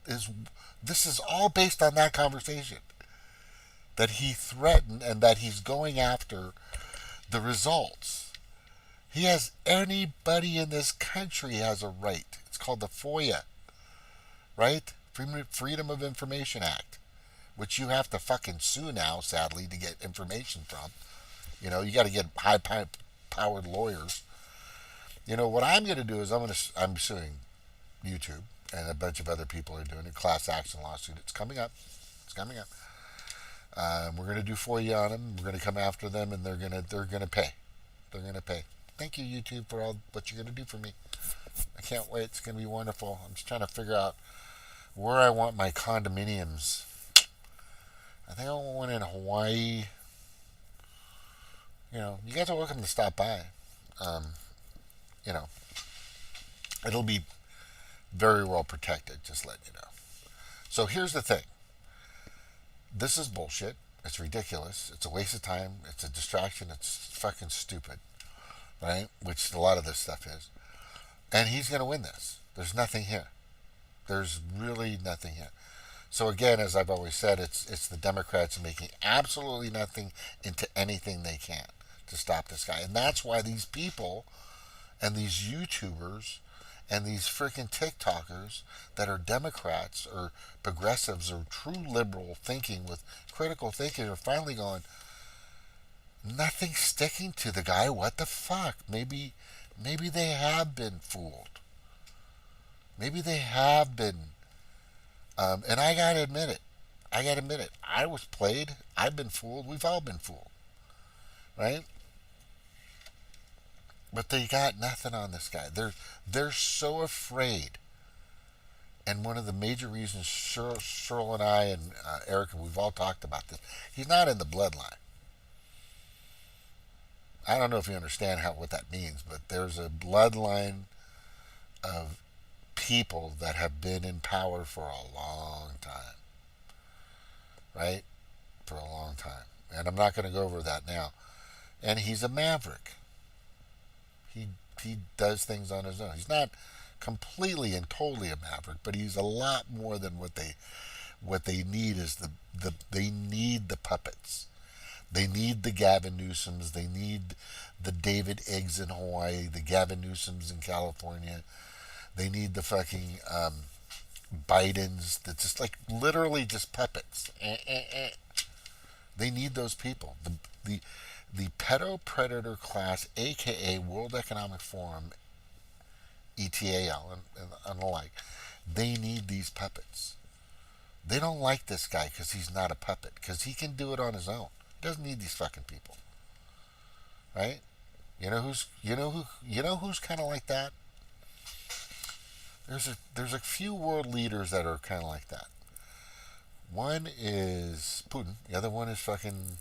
B: this is all based on that conversation, that he threatened and that he's going after the results. Anybody in this country has a right. It's called the FOIA, right? Freedom of Information Act, which you have to fucking sue now, sadly, to get information from. You got to get high-powered lawyers. What I'm going to do is I'm suing YouTube, and a bunch of other people are doing a class action lawsuit. It's coming up. We're going to do for you on them. We're going to come after them, and they're going to pay. They're going to pay. Thank you, YouTube, for all what you're going to do for me. I can't wait. It's going to be wonderful. I'm just trying to figure out where I want my condominiums. I think I want one in Hawaii. You know, you guys are welcome to stop by. You know, it'll be very well protected, just letting you know. So here's the thing. This is bullshit. It's ridiculous. It's a waste of time. It's a distraction. It's fucking stupid. Right? Which a lot of this stuff is. And he's going to win this. There's nothing here. There's really nothing here. So again, as I've always said, it's the Democrats making absolutely nothing into anything they can to stop this guy. And that's why these people and these YouTubers and these freaking TikTokers that are Democrats or progressives or true liberal thinking with critical thinking are finally going, nothing's sticking to the guy. What the fuck? Maybe they have been fooled. Maybe they have been. And I gotta admit it. I was played. I've been fooled. We've all been fooled. Right? But they got nothing on this guy. They're so afraid. And one of the major reasons Cheryl and I and Erica, we've all talked about this. He's not in the bloodline. I don't know if you understand what that means, but there's a bloodline of people that have been in power for a long time. Right? For a long time. And I'm not going to go over that now. And he's a maverick. He does things on his own. He's not completely and totally a maverick, but he's a lot more than what they need is they need the puppets. They need the Gavin Newsoms. They need the David Iggs in Hawaii, the Gavin Newsoms in California. They need the fucking Bidens that's just like literally just puppets. They need those people. The Pedo-Predator Class, aka World Economic Forum, ETAL, and the like, they need these puppets. They don't like this guy because he's not a puppet, because he can do it on his own. He doesn't need these fucking people, right? You know who's kind of like that? There's a few world leaders that are kind of like that. One is Putin. The other one is fucking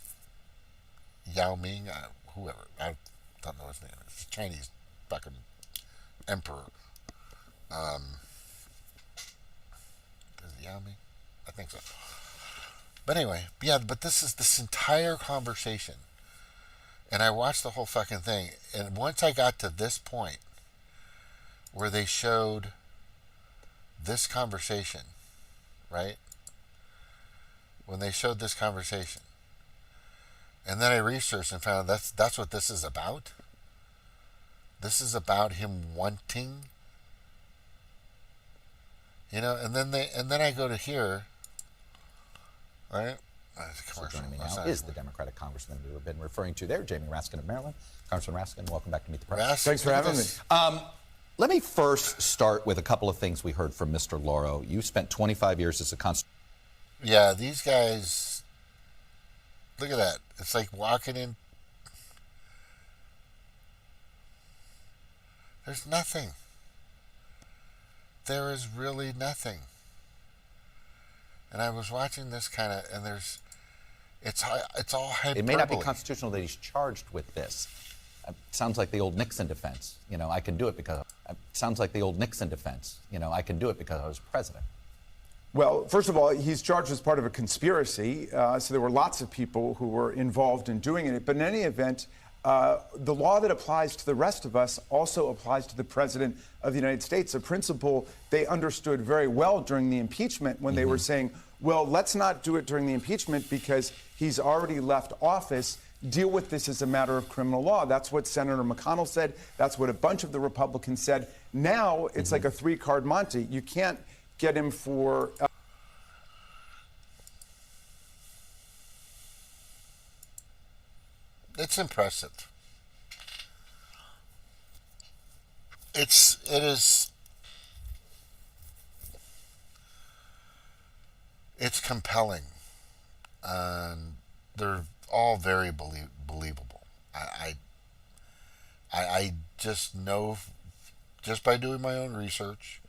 B: Yao Ming, whoever. I don't know his name. It's a Chinese fucking emperor. Is it Yao Ming? I think so. But anyway, yeah, but this entire conversation, and I watched the whole fucking thing, and once I got to this point where they showed this conversation, right? When they showed this conversation, and then I researched and found that's what this is about. This is about him wanting, and then I go to here, right?
K: So joining me now is the Democratic Congressman we've been referring to there, Jamie Raskin of Maryland. Congressman Raskin, welcome back to Meet the Press.
N: Thanks for having me.
K: Let me first start with a couple of things we heard from Mr. Lauro. You spent 25 years as a
B: Yeah, these guys, look at that. It's like walking in. There's nothing. There is really nothing. And I was watching this kind of, and it's all hyperbole.
K: It may not be constitutional that he's charged with this. Sounds like the old Nixon defense. I can do it because. Sounds like the old Nixon defense. I can do it because I was president.
N: Well, first of all, he's charged as part of a conspiracy, so there were lots of people who were involved in doing it. But in any event, the law that applies to the rest of us also applies to the President of the United States, a principle they understood very well during the impeachment when they were saying, well, let's not do it during the impeachment because he's already left office. Deal with this as a matter of criminal law. That's what Senator McConnell said. That's what a bunch of the Republicans said. Now it's like a three-card Monte. You can't get him for...
B: It's impressive. It is. It's compelling. They're all very believable. I just know, just by doing my own research,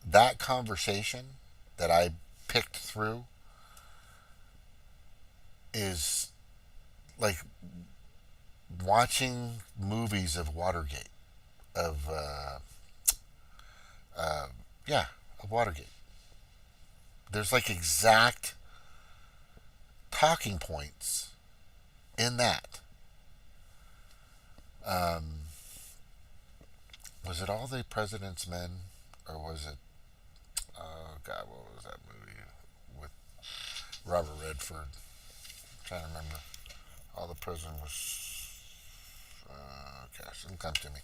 B: that conversation that I picked through is like watching movies of Watergate, of of Watergate. There's like exact talking points in that. Was it All the President's Men, or was it? Oh God, what was that movie with Robert Redford? I'm trying to remember. All the President was. Gosh, it'll come to me.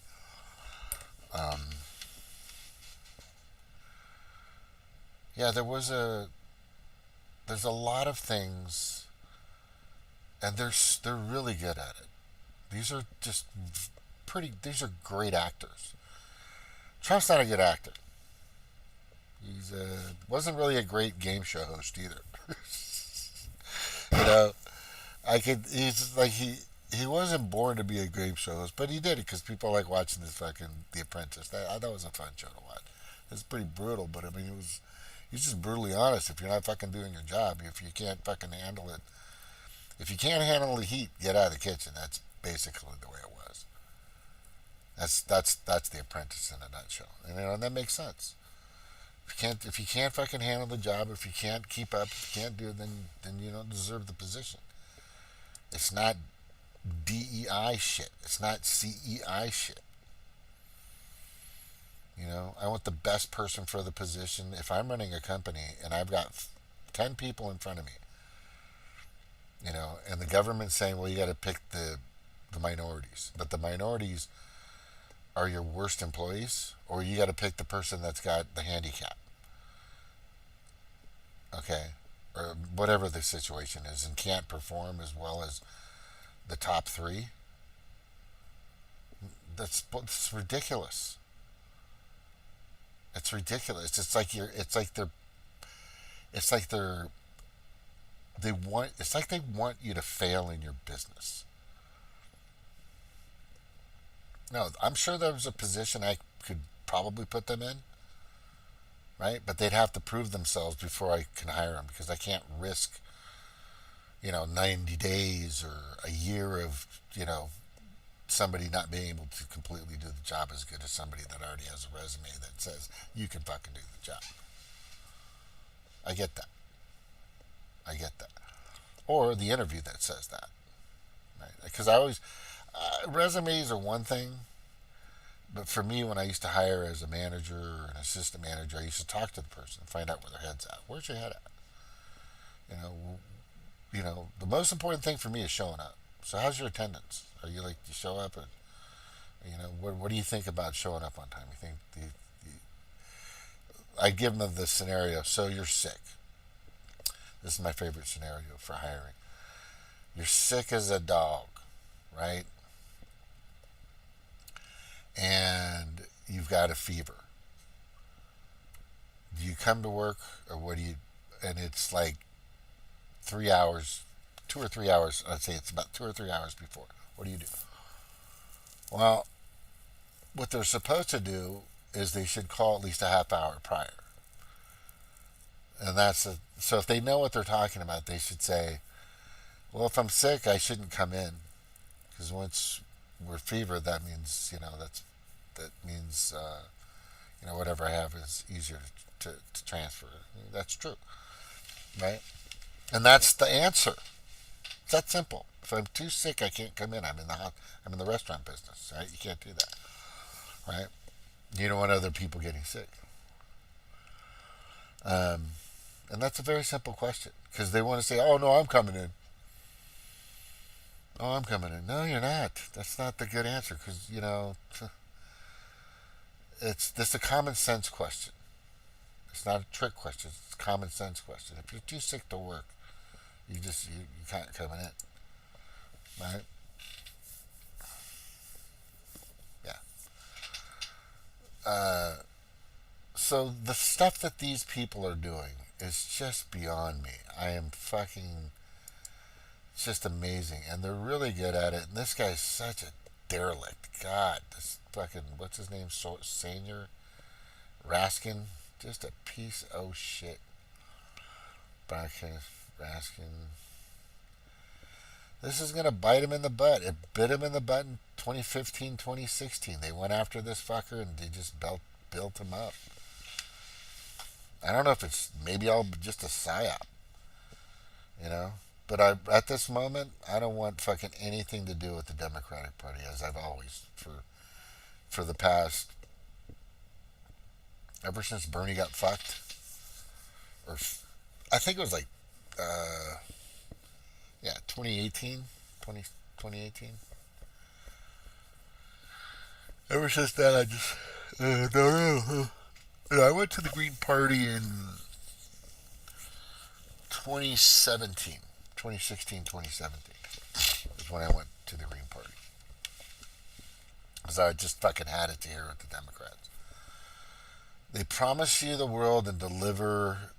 B: Yeah, there's a lot of things, and they're really good at it. These are just these are great actors. Trump's not a good actor. He's wasn't really a great game show host either. He's like he wasn't born to be a game show host, but he did it because people like watching this fucking The Apprentice. I thought it was a fun show to watch. It's pretty brutal, but I mean he's just brutally honest. If you're not fucking doing your job, if you can't fucking handle it, if you can't handle the heat, get out of the kitchen. That's basically the way it was. That's The Apprentice in a nutshell, and that makes sense. If you can't fucking handle the job, if you can't keep up, if you can't do it, then you don't deserve the position. It's not DEI shit. It's not CEI shit. I want the best person for the position. If I'm running a company and I've got 10 people in front of me, and the government's saying, well, you got to pick the minorities, but the minorities are your worst employees, or you got to pick the person that's got the handicap. Okay? Or whatever the situation is, and can't perform as well as the top three. That's ridiculous. It's ridiculous. It's like they want you to fail in your business. No, I'm sure there was a position I could probably put them in, right? But they'd have to prove themselves before I can hire them, because I can't risk, 90 days or a year of, somebody not being able to completely do the job as good as somebody that already has a resume that says you can fucking do the job. I get that. Or the interview that says that, right? Because I always, resumes are one thing, but for me, when I used to hire as a manager or an assistant manager, I used to talk to the person, find out where their head's at. Where's your head at? The most important thing for me is showing up. So how's your attendance? Are you you show up and, what do you think about showing up on time? You think I give them the scenario, so you're sick. This is my favorite scenario for hiring. You're sick as a dog, right? And you've got a fever. Do you come to work, or what do you, and it's like 3 hours, 2 or 3 hours, I'd say it's about 2 or 3 hours before. What do you do? Well, what they're supposed to do is they should call at least a half hour prior. And so if they know what they're talking about, they should say, well, if I'm sick, I shouldn't come in. Because once we're fevered, that means, that means, whatever I have is easier to transfer. That's true. Right? And that's the answer. It's that simple. If I'm too sick, I can't come in. I'm in the restaurant business, right? You can't do that, right? You don't want other people getting sick. And that's a very simple question, because they want to say, oh, no, I'm coming in. Oh, I'm coming in. No, you're not. That's not the good answer, because, it's a common sense question. It's not a trick question. It's a common sense question. If you're too sick to work, you can't come in. Right? Yeah. So the stuff that these people are doing is just beyond me. I am fucking, it's just amazing. And they're really good at it. And this guy's such a derelict. God, this fucking, what's his name? Senior Raskin. Just a piece of shit. Raskin. This is going to bite him in the butt. It bit him in the butt in 2015, 2016. They went after this fucker and they just built him up. I don't know if it's maybe all just a psyop, you know? But at this moment, I don't want fucking anything to do with the Democratic Party, as I've always, for the past, ever since Bernie got fucked, or I think it was like, 2018. Ever since then, I just don't know. I went to the Green Party in 2016, 2017 is when I went to the Green Party. Because I just fucking had it to hear with the Democrats. They promise you the world and deliver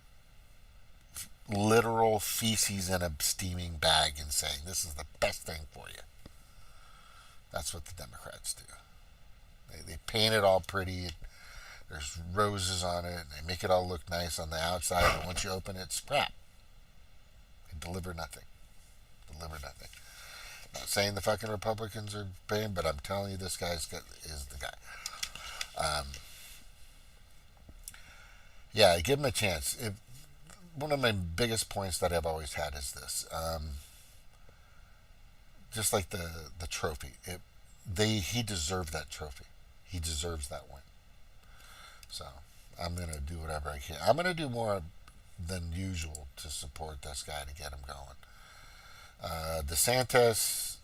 B: literal feces in a steaming bag and saying this is the best thing for you. That's what the Democrats do. They paint it all pretty. There's roses on it, and they make it all look nice on the outside, but once you open it, it's crap. They deliver nothing. Not saying the fucking Republicans are paying, but I'm telling you, this guy is the guy. Give him a chance. One of my biggest points that I've always had is this. Just like the trophy. He deserved that trophy. He deserves that win. So I'm going to do whatever I can. I'm going to do more than usual to support this guy to get him going. DeSantis,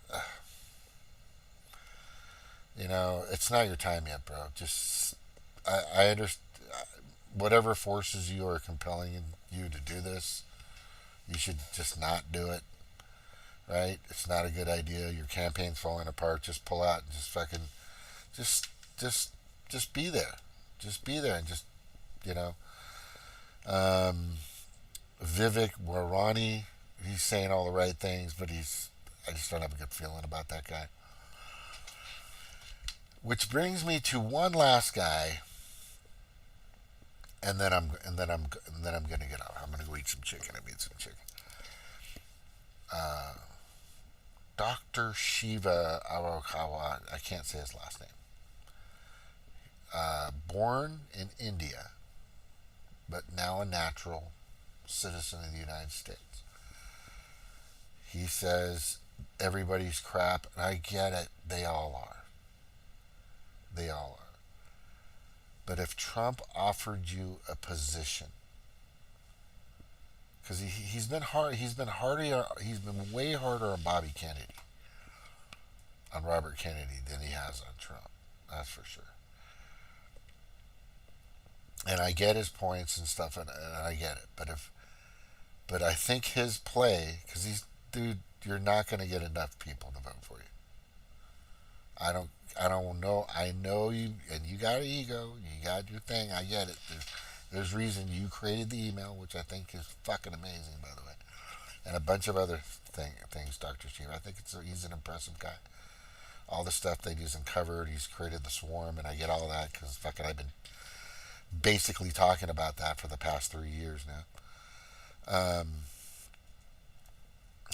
B: it's not your time yet, bro. Just, I understand. Whatever forces you or compelling you to do this, you should just not do it. Right? It's not a good idea. Your campaign's falling apart. Just pull out and just fucking, just be there. Just be there and just, Vivek Warani, he's saying all the right things, but I just don't have a good feeling about that guy. Which brings me to one last guy, and then I'm gonna get out. I'm gonna go eat some chicken. I made some chicken. Dr. Shiva Arakawa, I can't say his last name. Born in India, but now a natural citizen of the United States. He says everybody's crap, and I get it. They all are. But if Trump offered you a position, because he's been way harder on Bobby Kennedy, on Robert Kennedy, than he has on Trump. That's for sure. And I get his points and stuff, and I get it. But I think his play, because you're not going to get enough people to vote for you. I don't know. I know you, and you got an ego. You got your thing. I get it. There's reason you created the email, which I think is fucking amazing, by the way, and a bunch of other things, Dr. Cheever. I think he's an impressive guy. All the stuff that he's uncovered, he's created the swarm, and I get all that because fucking I've been basically talking about that for the past 3 years now.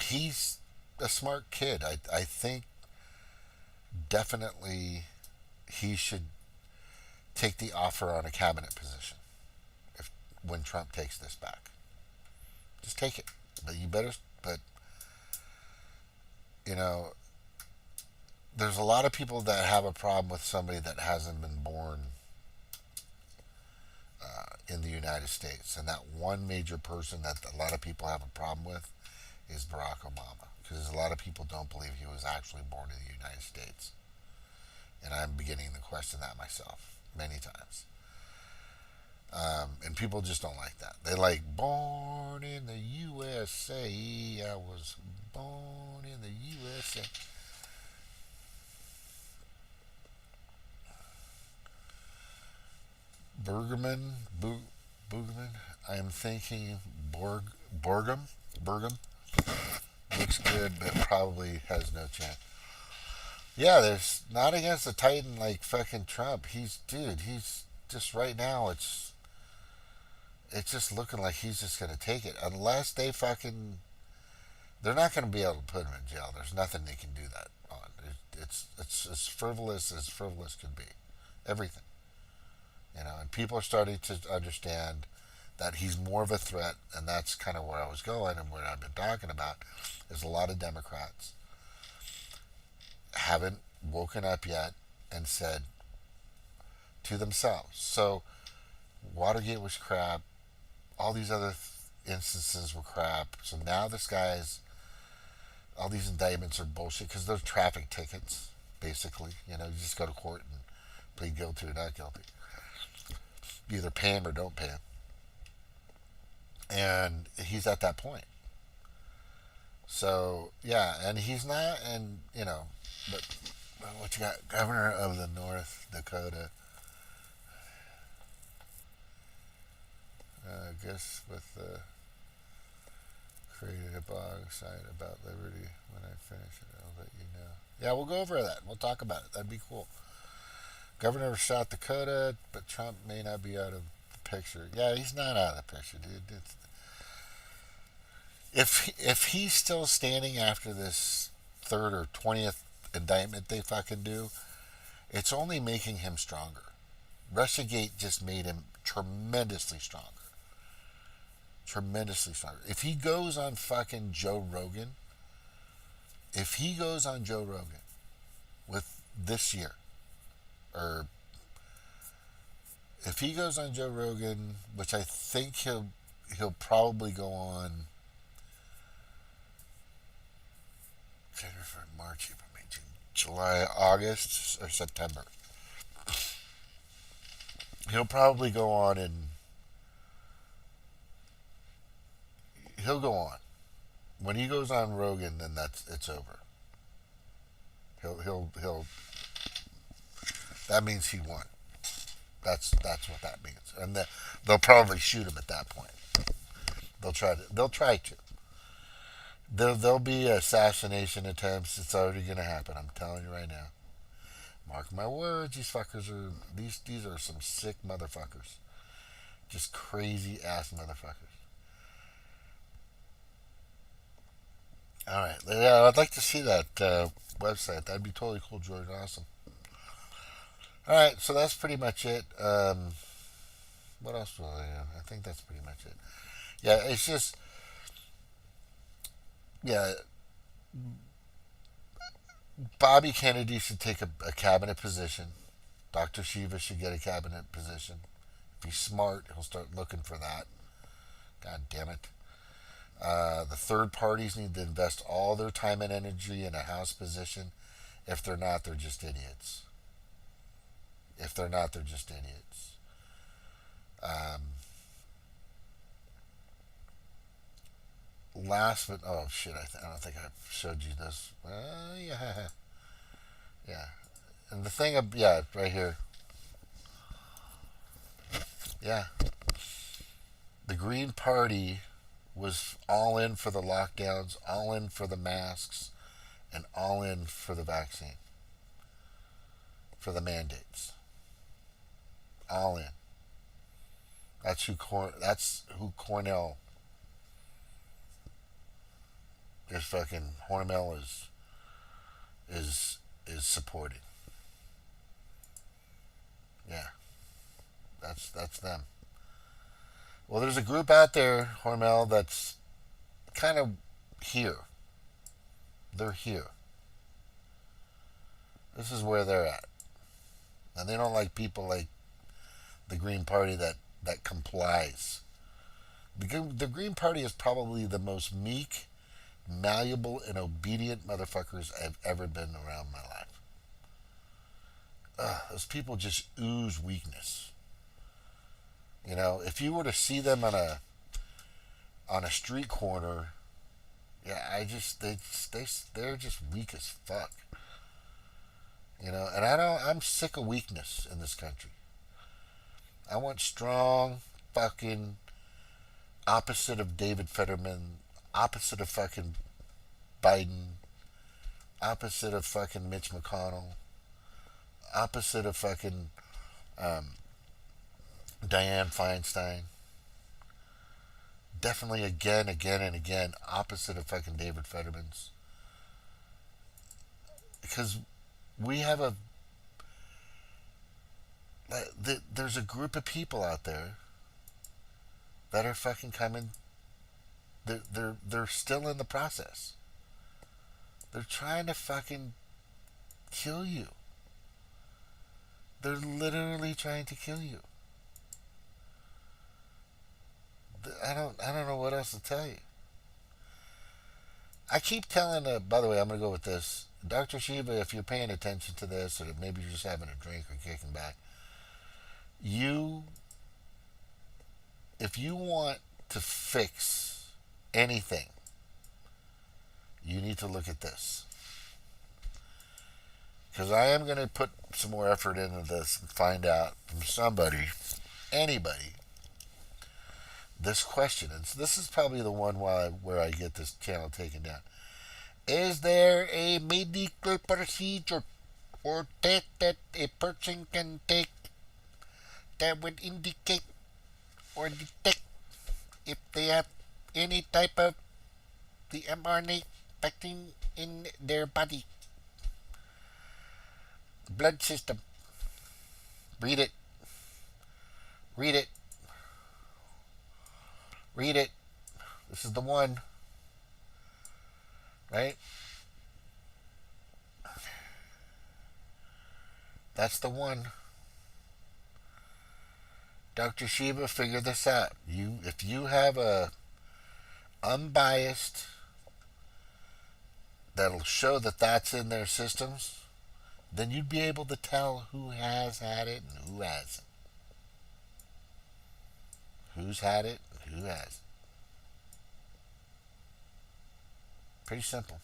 B: He's a smart kid. I think definitely he should take the offer on a cabinet position when Trump takes this back. Just take it. But there's a lot of people that have a problem with somebody that hasn't been born in the United States. And that one major person that a lot of people have a problem with is Barack Obama. Because a lot of people don't believe he was actually born in the United States. And I'm beginning to question that myself many times. And people just don't like that. They like, born in the USA. I was born in the USA. Boogman. I am thinking Borgum. Looks good, but probably has no chance. Yeah, there's not against a Titan like fucking Trump. He's just right now. It's just looking like he's just gonna take it unless they fucking. They're not gonna be able to put him in jail. There's nothing they can do that on. It's as frivolous could be. Everything. And people are starting to understand that he's more of a threat, and that's kind of where I was going and what I've been talking about. Is a lot of Democrats haven't woken up yet and said to themselves, so Watergate was crap, all these other instances were crap, so now this guy's, all these indictments are bullshit because they're traffic tickets, basically. You just go to court and plead guilty or not guilty. You either pay him or don't pay him. And he's at that point. So, yeah, and he's not, but what you got? Governor of the North Dakota. I guess with created a blog site about liberty. When I finish it, I'll let you know. Yeah, we'll go over that. We'll talk about it. That'd be cool. Governor of South Dakota, but Trump may not be out of the picture. Yeah, he's not out of the picture, dude. If he's still standing after this 3rd or 20th indictment they fucking do, it's only making him stronger. Russiagate just made him tremendously stronger. Tremendously stronger. If he goes on fucking Joe Rogan, with this year, or if he goes on Joe Rogan, which I think he'll probably go on January, March, April, May, June, July, August, or September. He'll probably go on and he'll go on. When he goes on Rogan, then it's over. He'll that means he won. That's what that means. And they'll probably shoot him at that point. They'll try to. There'll be assassination attempts. It's already going to happen. I'm telling you right now. Mark my words. These fuckers are these are some sick motherfuckers. Just crazy ass motherfuckers. All right. Yeah, I'd like to see that website. That'd be totally cool, George. Awesome. All right. So that's pretty much it. What else will I have? I think that's pretty much it. Yeah, it's just. Yeah, Bobby Kennedy should take a cabinet position. Dr. Shiva should get a cabinet position. If he's smart, he'll start looking for that. God damn it. The third parties need to invest all their time and energy in a House position. If they're not, they're just idiots. Last but oh shit, I don't think I showed you this. Yeah, and the thing right here. Yeah, the Green Party was all in for the lockdowns, all in for the masks, and all in for the vaccine, for the mandates. All in. That's who Cornell. This fucking Hormel is supporting. Yeah, that's them. Well, there's a group out there, Hormel, that's kind of here. They're here. This is where they're at, and they don't like people like the Green Party that complies. The Green Party is probably the most meek, malleable, and obedient motherfuckers I've ever been around in my life. Those people just ooze weakness. If you were to see them on a street corner, yeah, they're just weak as fuck. And I'm sick of weakness in this country. I want strong, fucking opposite of David Fetterman, opposite of fucking Biden, opposite of fucking Mitch McConnell, opposite of fucking Dianne Feinstein. Definitely again and again, opposite of fucking David Fetterman's. Because we have there's a group of people out there that are fucking coming. They're still in the process. They're trying to fucking kill you. They're literally trying to kill you. I don't know what else to tell you. I keep telling, by the way, I'm going to go with this. Dr. Shiva, if you're paying attention to this, or maybe you're just having a drink or kicking back, if you want to fix anything, you need to look at this. Because I am going to put some more effort into this and find out from somebody, anybody, this question. And this is probably the one where I get this channel taken down. Is there a medical procedure or test that a person can take that would indicate or detect if they have any type of the mRNA vaccine in their body? Blood system. Read it. Read it. Read it. This is the one. Right? That's the one. Dr. Shiva, figure this out. If you have a unbiased that'll show that that's in their systems, then you'd be able to tell who has had it and who hasn't. Who's had it and who hasn't. Pretty simple.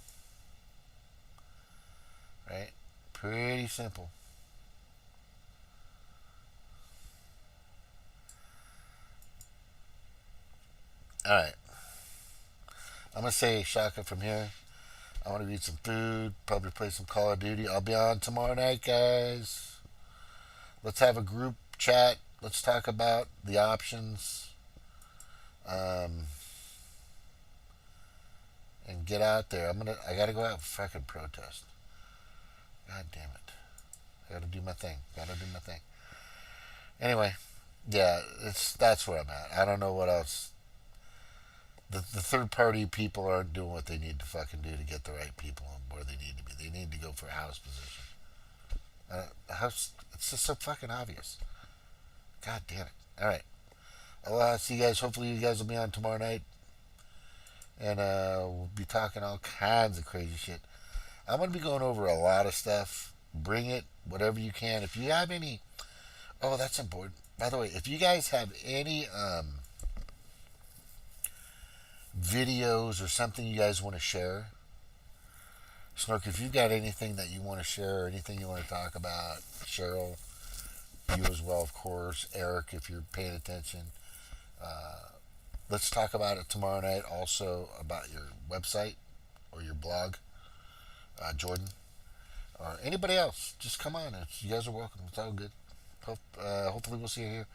B: Right? Pretty simple. Alright. I'm going to say shotgun from here. I want to eat some food, probably play some Call of Duty. I'll be on tomorrow night, guys. Let's have a group chat. Let's talk about the options. And get out there. I gotta go out and fucking protest. God damn it. I gotta do my thing. Anyway, yeah, that's where I'm at. I don't know what else. The third party people aren't doing what they need to fucking do to get the right people where they need to be. They need to go for a House position. It's just so fucking obvious. God damn it. Alright. I'll see you guys. Hopefully you guys will be on tomorrow night. And we'll be talking all kinds of crazy shit. I'm going to be going over a lot of stuff. Bring it, whatever you can. If you have any... Oh, that's important. By the way, if you guys have any videos or something you guys want to share, Snork, if you've got anything that you want to share or anything you want to talk about, Cheryl, you as well, of course, Eric, if you're paying attention, let's talk about it tomorrow night. Also about your website or your blog, Jordan, or anybody else. Just come on. You guys are welcome. It's all good. Hopefully we'll see you here.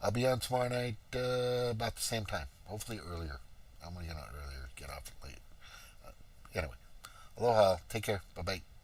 B: I'll be on tomorrow night about the same time. Hopefully earlier. I'm going to get on earlier, get off late. Anyway, aloha. Take care. Bye-bye.